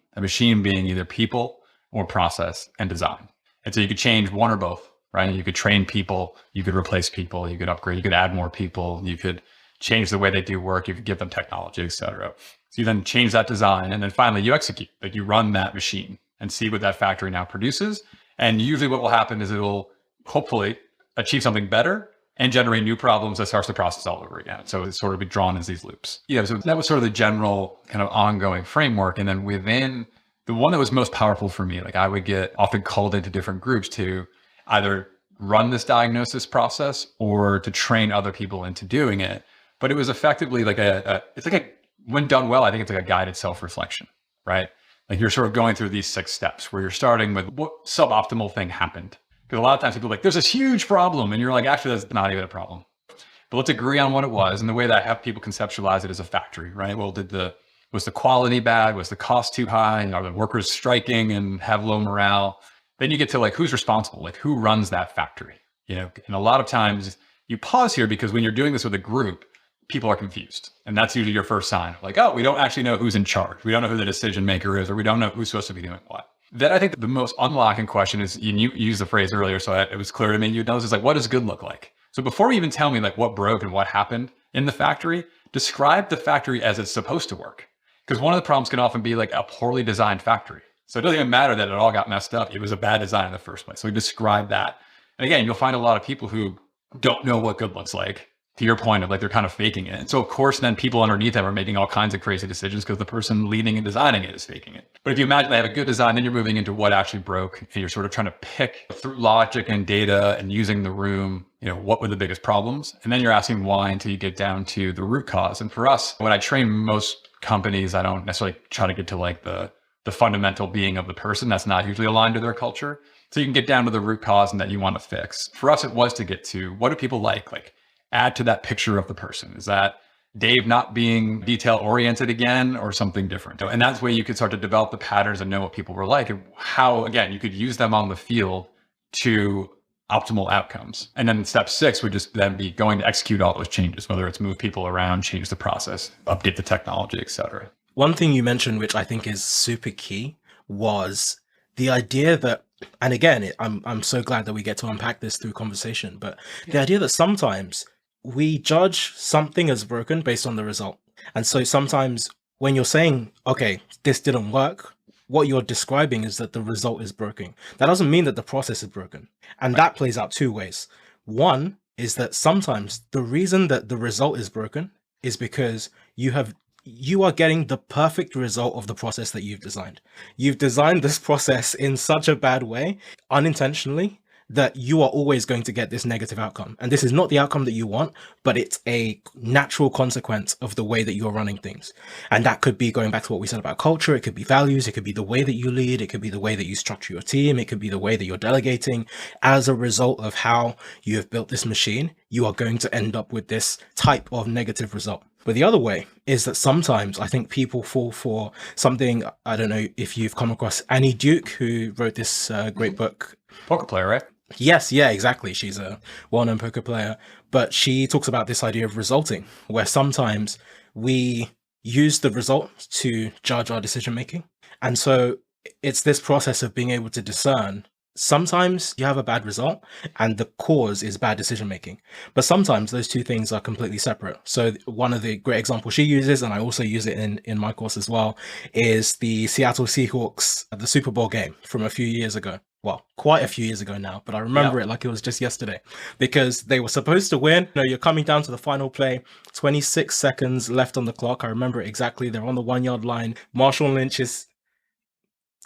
being either people or process and design. And so you could change one or both, right? You could train people, you could replace people, you could upgrade, you could add more people, you could change the way they do work, you could give them technology, et cetera. So you then change that design, and then finally you execute, like you run that machine and see what that factory now produces. And usually what will happen is it'll hopefully achieve something better, and generate new problems that starts the process all over again. So it's sort of be drawn as these loops. So that was sort of the general kind of ongoing framework. And then within the one that was most powerful for me, like I would get often called into different groups to either run this diagnosis process or to train other people into doing it. But it was effectively like when done well, I think it's like a guided self-reflection, right? Like you're sort of going through these 6 steps where you're starting with what suboptimal thing happened. Because a lot of times people are like, there's this huge problem. And you're like, actually, that's not even a problem. But let's agree on what it was. And the way that I have people conceptualize it as a factory, right? Well, was the quality bad? Was the cost too high? Are the workers striking and have low morale? Then you get to like, who's responsible? Like who runs that factory? And a lot of times you pause here because when you're doing this with a group, people are confused. And that's usually your first sign. Like, oh, we don't actually know who's in charge. We don't know who the decision maker is, or we don't know who's supposed to be doing what. Then I think the most unlocking question is, and you used the phrase earlier, so it was clear to me, is like, what does good look like? So before you even tell me like what broke and what happened in the factory, describe the factory as it's supposed to work. Because one of the problems can often be like a poorly designed factory. So it doesn't even matter that it all got messed up. It was a bad design in the first place. So we describe that. And again, you'll find a lot of people who don't know what good looks like, to your point of like, they're kind of faking it. And so of course, then people underneath them are making all kinds of crazy decisions because the person leading and designing it is faking it. But if you imagine they have a good design, then you're moving into what actually broke. And you're sort of trying to pick through logic and data and using the room, what were the biggest problems? And then you're asking why until you get down to the root cause. And for us, when I train most companies, I don't necessarily try to get to like the fundamental being of the person. That's not usually aligned to their culture. So you can get down to the root cause and that you want to fix. For us, it was to get to what do people like add to that picture of the person. Is that Dave not being detail oriented again or something different? And that's where you could start to develop the patterns and know what people were like and how, again, you could use them on the field to optimal outcomes. And then step 6 would just then be going to execute all those changes, whether it's move people around, change the process, update the technology, et cetera. One thing you mentioned, which I think is super key, was the idea that, and again, I'm so glad that we get to unpack this through conversation, but the idea that sometimes we judge something as broken based on the result. And so sometimes when you're saying, okay, this didn't work, what you're describing is that the result is broken. That doesn't mean that the process is broken. And that plays out 2 ways. One is that sometimes the reason that the result is broken is because you are getting the perfect result of the process that you've designed. You've designed this process in such a bad way, unintentionally, that you are always going to get this negative outcome. And this is not the outcome that you want, but it's a natural consequence of the way that you're running things. And that could be going back to what we said about culture. It could be values. It could be the way that you lead. It could be the way that you structure your team. It could be the way that you're delegating. As a result of how you have built this machine, you are going to end up with this type of negative result. But the other way is that sometimes I think people fall for something. I don't know if you've come across Annie Duke, who wrote this great book. Poker player, right? Yes, yeah, exactly. She's a well-known poker player, but she talks about this idea of resulting, where sometimes we use the result to judge our decision-making. And so it's this process of being able to discern. Sometimes you have a bad result and the cause is bad decision making, but sometimes those 2 things are completely separate. So one of the great examples she uses, and I also use it in my course as well, is the Seattle Seahawks, the Super Bowl game from a few years ago. Well, quite a few years ago now, but I remember it like it was just yesterday because they were supposed to win. You're coming down to the final play, 26 seconds left on the clock. I remember it exactly. They're on the 1-yard line. Marshawn Lynch is,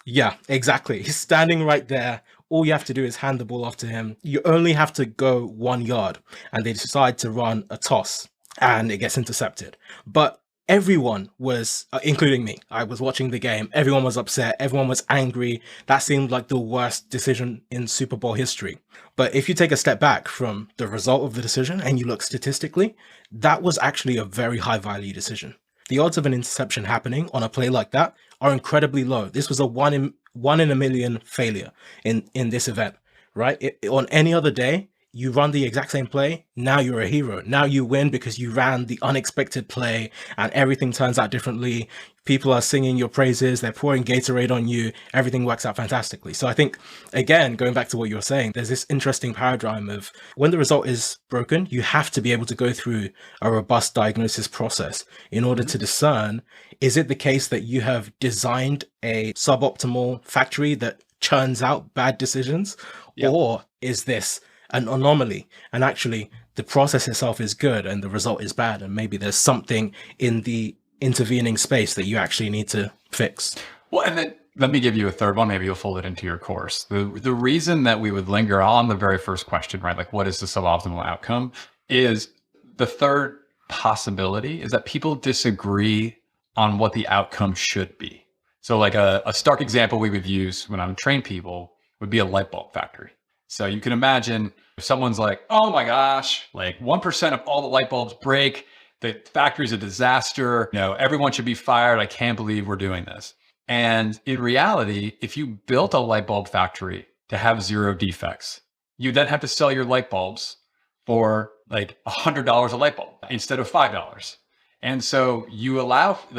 yeah, exactly. He's standing right there. All you have to do is hand the ball off to him. You only have to go 1 yard, and they decide to run a toss and it gets intercepted. But everyone was, including me, I was watching the game. Everyone was upset. Everyone was angry. That seemed like the worst decision in Super Bowl history. But if you take a step back from the result of the decision and you look statistically, that was actually a very high value decision. The odds of an interception happening on a play like that are incredibly low. This was a one in a million failure in this event, right? On any other day, you run the exact same play. Now you're a hero. Now you win because you ran the unexpected play and everything turns out differently. People are singing your praises. They're pouring Gatorade on you. Everything works out fantastically. So I think, again, going back to what you were saying, there's this interesting paradigm of when the result is broken, you have to be able to go through a robust diagnosis process in order to discern, is it the case that you have designed a suboptimal factory that churns out bad decisions? Yep. Or is this an anomaly, and actually the process itself is good and the result is bad, and maybe there's something in the intervening space that you actually need to fix. Well, and then let me give you a third one. Maybe you'll fold it into your course. The reason that we would linger on the very first question, right? Like, what is the suboptimal outcome? Is the third possibility is that people disagree on what the outcome should be. So like a stark example we would use when I'm training people would be a light bulb factory. So you can imagine if someone's like, oh my gosh, like 1% of all the light bulbs break, the factory's a disaster, everyone should be fired. I can't believe we're doing this. And in reality, if you built a light bulb factory to have 0 defects, you then have to sell your light bulbs for like $100 a light bulb instead of $5. And so you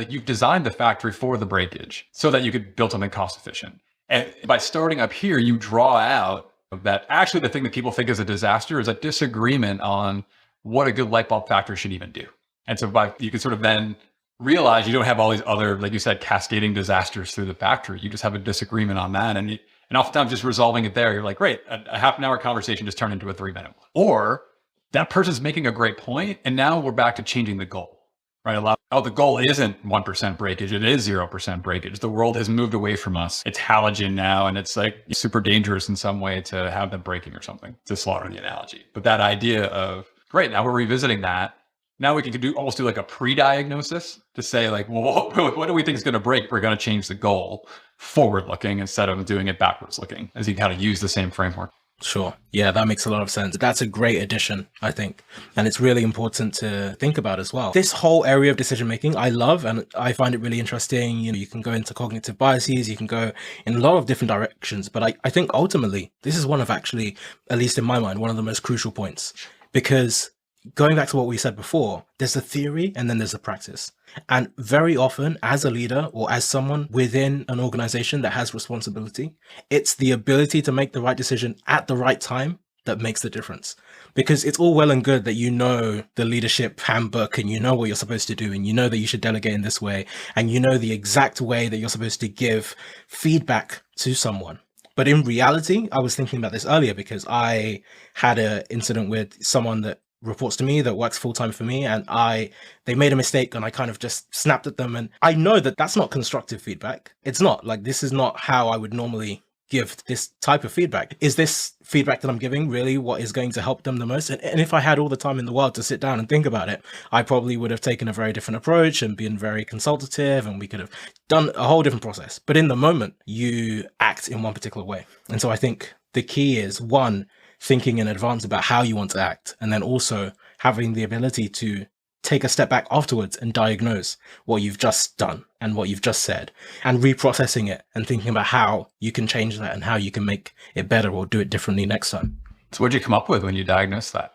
you've designed the factory for the breakage so that you could build something cost efficient. And by starting up here, you draw out that actually the thing that people think is a disaster is a disagreement on what a good light bulb factory should even do. And so you can sort of then realize you don't have all these other, like you said, cascading disasters through the factory. You just have a disagreement on that. And oftentimes just resolving it there, you're like, great, a half an hour conversation just turned into a 3-minute one. Or that person's making a great point, and now we're back to changing the goal, right? The goal isn't 1% breakage, it is 0% breakage. The world has moved away from us. It's halogen now, and it's like super dangerous in some way to have them breaking or something, to slaughter the analogy. But that idea of, great, now we're revisiting that. Now we can almost do like a pre-diagnosis to say like, well, what do we think is going to break? We're going to change the goal forward looking instead of doing it backwards looking, as you kind of use the same framework. Sure. Yeah, that makes a lot of sense. That's a great addition, I think. And it's really important to think about as well. This whole area of decision making, I love, and I find it really interesting. You can go into cognitive biases, you can go in a lot of different directions. But I think ultimately, this is one of actually, at least in my mind, one of the most crucial points. Because going back to what we said before, there's a theory and then there's a practice. And very often as a leader or as someone within an organization that has responsibility, it's the ability to make the right decision at the right time that makes the difference. Because it's all well and good that you know the leadership handbook and you know what you're supposed to do and you know that you should delegate in this way and you know the exact way that you're supposed to give feedback to someone. But in reality, I was thinking about this earlier because I had an incident with someone that reports to me that works full-time for me, and they made a mistake and I kind of just snapped at them. And I know that that's not constructive feedback. It's not like, this is not how I would normally give this type of feedback. Is this feedback that I'm giving really what is going to help them the most? And if I had all the time in the world to sit down and think about it, I probably would have taken a very different approach and been very consultative, and we could have done a whole different process. But in the moment, you act in one particular way. And so I think the key is, one, thinking in advance about how you want to act, and then also having the ability to take a step back afterwards and diagnose what you've just done and what you've just said, and reprocessing it and thinking about how you can change that and how you can make it better or do it differently next time. So what did you come up with when you diagnosed that?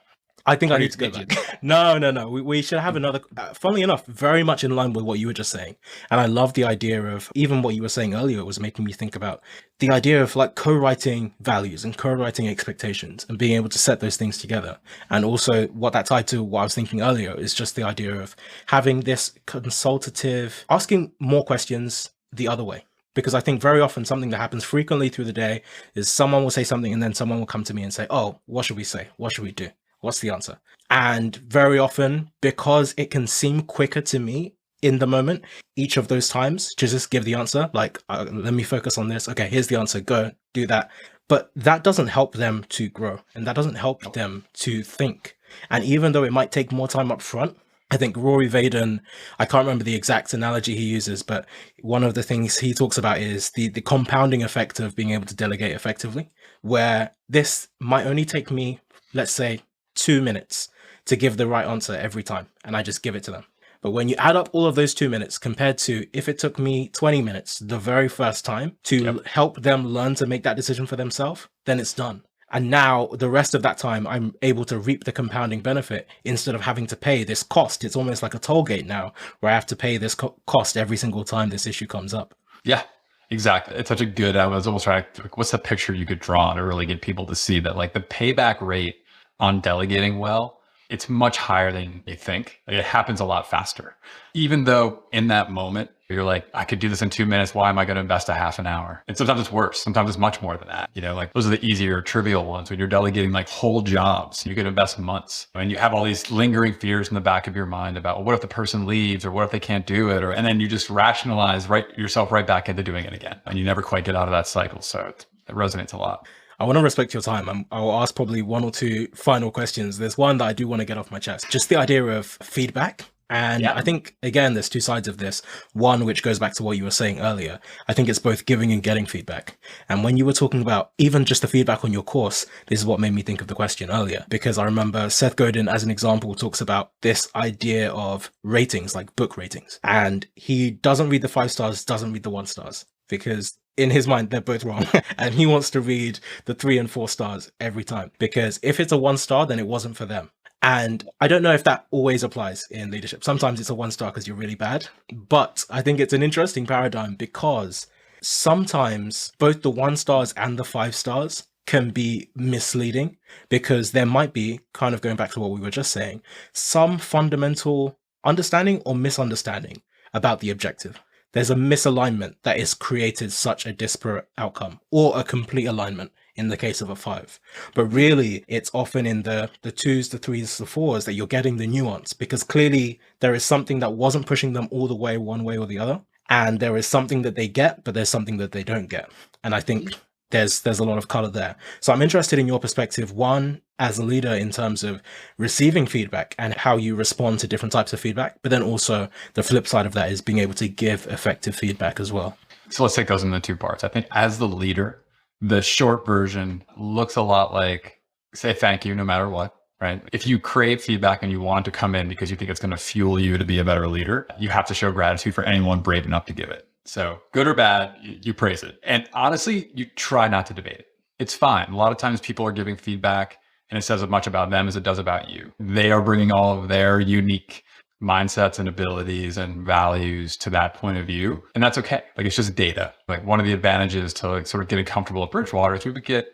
I think I need to go back. No. We should have another, funnily enough, very much in line with what you were just saying. And I love the idea of, even what you were saying earlier was making me think about the idea of like co-writing values and co-writing expectations and being able to set those things together. And also what that tied to what I was thinking earlier is just the idea of having this consultative, asking more questions the other way. Because I think very often something that happens frequently through the day is someone will say something and then someone will come to me and say, oh, what should we say? What should we do? What's the answer? And very often, because it can seem quicker to me in the moment, each of those times to just give the answer, like, let me focus on this. Okay, here's the answer. Go do that. But that doesn't help them to grow, and that doesn't help them to think. And even though it might take more time up front, I think Rory Vaden, I can't remember the exact analogy he uses, but one of the things he talks about is the compounding effect of being able to delegate effectively, where this might only take me, let's say, 2 minutes to give the right answer every time, and I just give it to them. But when you add up all of those 2 minutes compared to if it took me 20 minutes the very first time to help them learn to make that decision for themselves, then it's done. And now the rest of that time, I'm able to reap the compounding benefit instead of having to pay this cost. It's almost like a toll gate now where I have to pay this cost every single time this issue comes up. Yeah, exactly. It's such a good, I was almost trying to, what's the picture you could draw to really get people to see that like the payback rate on delegating well it's much higher than you think. Like, it happens a lot faster. Even though in that moment, you're like, I could do this in 2 minutes. Why am I going to invest a half an hour? And sometimes it's worse. Sometimes it's much more than that. Like those are the easier, trivial ones. When you're delegating like whole jobs, you could invest months, and you have all these lingering fears in the back of your mind about, well, what if the person leaves, or what if they can't do it? And then you just rationalize yourself right back into doing it again. And you never quite get out of that cycle. So it resonates a lot. I want to respect your time. I'll ask probably one or two final questions. There's one that I do want to get off my chest. Just the idea of feedback. And I think, again, there's two sides of this. One, which goes back to what you were saying earlier. I think it's both giving and getting feedback. And when you were talking about even just the feedback on your course, this is what made me think of the question earlier. Because I remember Seth Godin, as an example, talks about this idea of ratings, like book ratings. And he doesn't read the 5 stars, doesn't read the 1 stars, because in his mind, they're both wrong. And he wants to read the 3 and 4 stars every time. Because if it's a 1 star, then it wasn't for them. And I don't know if that always applies in leadership. Sometimes it's a 1 star because you're really bad. But I think it's an interesting paradigm, because sometimes both the 1 stars and the 5 stars can be misleading, because there might be, kind of going back to what we were just saying, some fundamental understanding or misunderstanding about the objective. There's a misalignment that has created such a disparate outcome, or a complete alignment in the case of a 5. But really, it's often in the 2s, the 3s, the 4s that you're getting the nuance, because clearly there is something that wasn't pushing them all the way one way or the other. And there is something that they get, but there's something that they don't get. And I think there's a lot of color there. So I'm interested in your perspective, one, as a leader, in terms of receiving feedback and how you respond to different types of feedback, but then also the flip side of that is being able to give effective feedback as well. So let's take those into 2 parts. I think as the leader, the short version looks a lot like say thank you no matter what, right? If you crave feedback and you want to come in because you think it's going to fuel you to be a better leader, you have to show gratitude for anyone brave enough to give it. So good or bad, you praise it. And honestly, you try not to debate it. It's fine. A lot of times people are giving feedback and it says as much about them as it does about you. They are bringing all of their unique mindsets and abilities and values to that point of view. And that's okay. Like, it's just data. Like, one of the advantages to like sort of getting comfortable at Bridgewater is we would get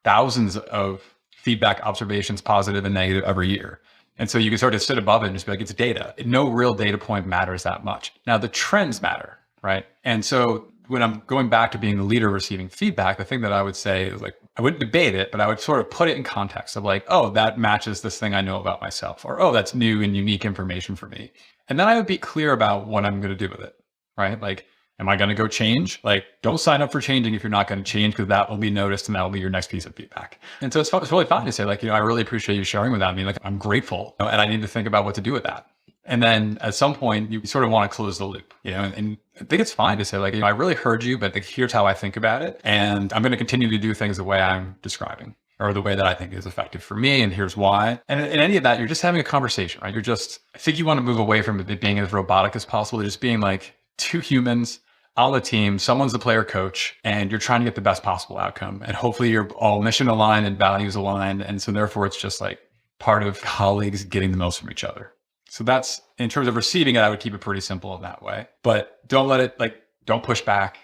thousands of feedback, observations, positive and negative, every year. And so you can sort of sit above it and just be like, it's data. No real data point matters that much. Now the trends matter, right? And so when I'm going back to being the leader receiving feedback, the thing that I would say is like, I wouldn't debate it, but I would sort of put it in context of like, oh, that matches this thing I know about myself, or, oh, that's new and unique information for me. And then I would be clear about what I'm going to do with it, right? Like, am I going to go change? Like, don't sign up for changing if you're not going to change, because that will be noticed and that will be your next piece of feedback. And so it's really fine to say like, I really appreciate you sharing with that. I mean, like, I'm grateful, and I need to think about what to do with that. And then at some point, you sort of want to close the loop, and I think it's fine to say like, I really heard you, but here's how I think about it. And I'm going to continue to do things the way I'm describing, or the way that I think is effective for me. And here's why. And in any of that, you're just having a conversation, right? I think you want to move away from it being as robotic as possible to just being like 2 humans on the team. Someone's the player coach, and you're trying to get the best possible outcome. And hopefully you're all mission aligned and values aligned. And so therefore it's just like part of colleagues getting the most from each other. So that's, in terms of receiving it, I would keep it pretty simple in that way. But don't let it, like, don't push back.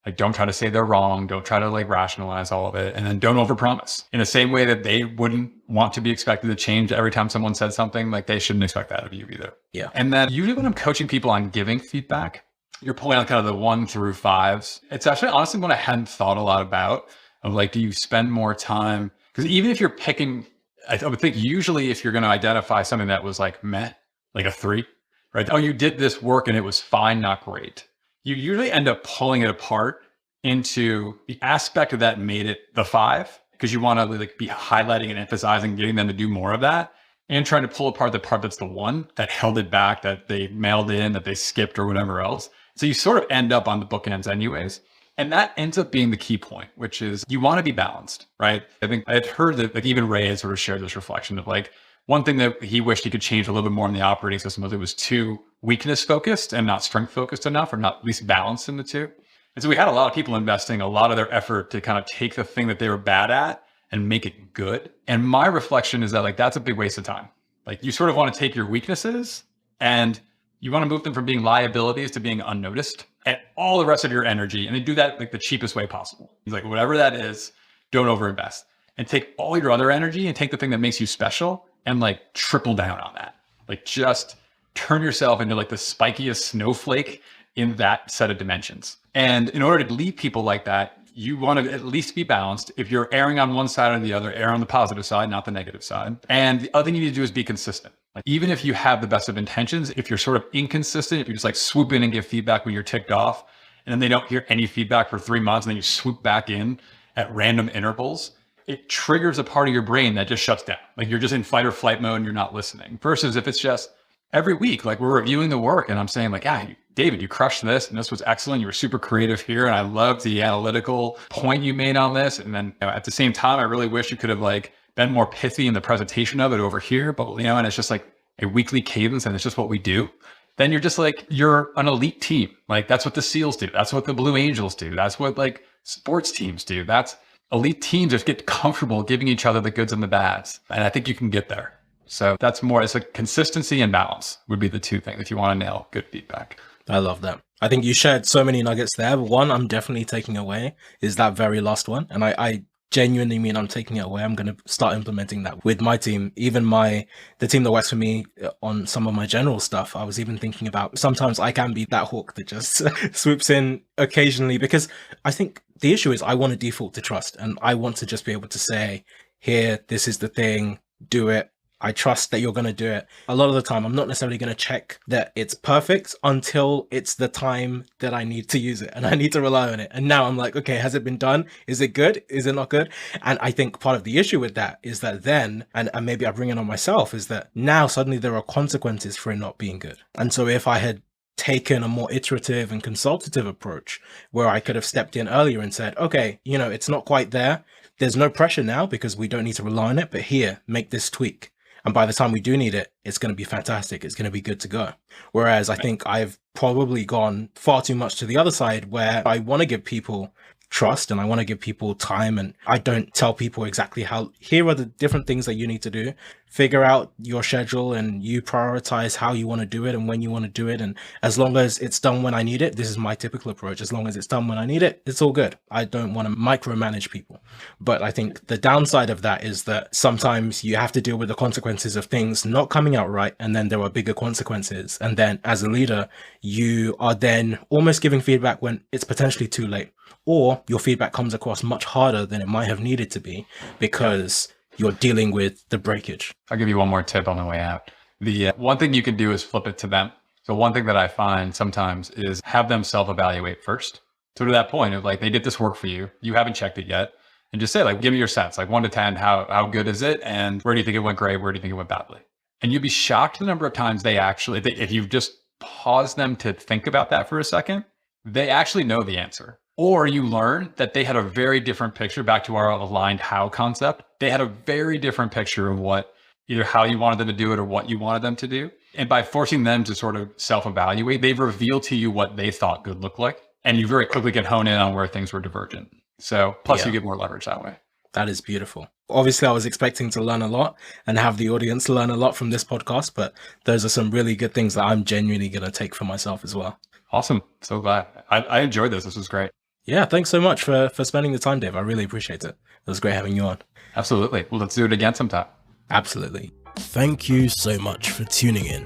Like, don't try to say they're wrong. Don't try to like rationalize all of it. And then don't overpromise. In the same way that they wouldn't want to be expected to change every time someone said something, like, they shouldn't expect that of you either. Yeah. And then usually when I'm coaching people on giving feedback, you're pulling out kind of the 1 through 5s. It's actually honestly what I hadn't thought a lot about, of like, do you spend more time? Because even if you're picking, I would think usually if you're going to identify something that was like meh, like a 3, right? Oh, you did this work and it was fine, not great. You usually end up pulling it apart into the aspect of that made it the 5, because you want to like be highlighting and emphasizing, getting them to do more of that, and trying to pull apart the part that's the 1 that held it back, that they mailed in, that they skipped, or whatever else. So you sort of end up on the bookends anyways. And that ends up being the key point, which is you want to be balanced, right? I think I've heard that like even Ray has sort of shared this reflection of like, one thing that he wished he could change a little bit more in the operating system was it was too weakness focused and not strength focused enough, or not at least balanced in the 2. And so we had a lot of people investing a lot of their effort to kind of take the thing that they were bad at and make it good. And my reflection is that like, that's a big waste of time. Like, you sort of want to take your weaknesses and you want to move them from being liabilities to being unnoticed, and all the rest of your energy, and then do that like the cheapest way possible. He's like, whatever that is, don't overinvest, and take all your other energy and take the thing that makes you special and like triple down on that. Like just turn yourself into like the spikiest snowflake in that set of dimensions. And in order to lead people like that, you want to at least be balanced. If you're erring on one side or the other, err on the positive side, not the negative side. And the other thing you need to do is be consistent. Like even if you have the best of intentions, if you're sort of inconsistent, if you just like swoop in and give feedback when you're ticked off, and then they don't hear any feedback for 3 months, and then you swoop back in at random intervals, it triggers a part of your brain that just shuts down. Like you're just in fight or flight mode and you're not listening. Versus if it's just every week, like we're reviewing the work and I'm saying like, yeah, David, you crushed this and this was excellent. You were super creative here. And I loved the analytical point you made on this. And then at the same time, I really wish you could have like been more pithy in the presentation of it over here. But and it's just like a weekly cadence and it's just what we do. Then you're just like, you're an elite team. Like that's what the SEALs do. That's what the Blue Angels do. That's what like sports teams do. That's elite teams just get comfortable giving each other the goods and the bads. And I think you can get there. So that's more, it's like consistency and balance would be the two things if you want to nail good feedback. I love that. I think you shared so many nuggets there. But one I'm definitely taking away is that very last one. And I genuinely mean I'm taking it away. I'm going to start implementing that with my team, even the team that works for me on some of my general stuff. I was even thinking about sometimes I can be that hawk that just swoops in occasionally, because I think the issue is I want to default to trust, and I want to just be able to say, here, this is the thing, do it. I trust that you're going to do it. A lot of the time, I'm not necessarily going to check that it's perfect until it's the time that I need to use it and I need to rely on it. And now I'm like, okay, has it been done? Is it good? Is it not good? And I think part of the issue with that is that then, and maybe I bring it on myself, is that now suddenly there are consequences for it not being good. And so if I had taken a more iterative and consultative approach where I could have stepped in earlier and said, okay, it's not quite there. There's no pressure now because we don't need to rely on it, but here, make this tweak. And by the time we do need it, it's going to be fantastic. It's going to be good to go. Whereas I think I've probably gone far too much to the other side where I want to give people trust and I want to give people time, and I don't tell people exactly here are the different things that you need to do. Figure out your schedule and you prioritize how you want to do it and when you want to do it. And as long as it's done when I need it, this is my typical approach. As long as it's done when I need it, it's all good. I don't want to micromanage people. But I think the downside of that is that sometimes you have to deal with the consequences of things not coming out right. And then there are bigger consequences. And then as a leader, you are then almost giving feedback when it's potentially too late. Or your feedback comes across much harder than it might have needed to be because you're dealing with the breakage. I'll give you one more tip on the way out. The one thing you can do is flip it to them. So one thing that I find sometimes is have them self-evaluate first. So to that point of like, they did this work for you, you haven't checked it yet, and just say like, give me your sense, like 1 to 10, how good is it? And where do you think it went great? Where do you think it went badly? And you'd be shocked the number of times they actually, if you just pause them to think about that for a second, they actually know the answer. Or you learn that they had a very different picture, back to our aligned how concept. They had a very different picture of what, either how you wanted them to do it or what you wanted them to do. And by forcing them to sort of self-evaluate, they've revealed to you what they thought good looked like. And you very quickly can hone in on where things were divergent. So plus you get more leverage that way. That is beautiful. Obviously, I was expecting to learn a lot and have the audience learn a lot from this podcast, but those are some really good things that I'm genuinely going to take for myself as well. Awesome. So glad. I enjoyed this. This was great. Yeah, thanks so much for spending the time, Dave. I really appreciate it. It was great having you on. Absolutely. Well, let's do it again sometime. Absolutely. Thank you so much for tuning in.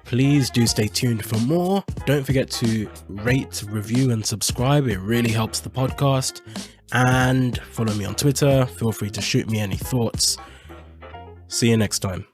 Please do stay tuned for more. Don't forget to rate, review, and subscribe. It really helps the podcast. And follow me on Twitter. Feel free to shoot me any thoughts. See you next time.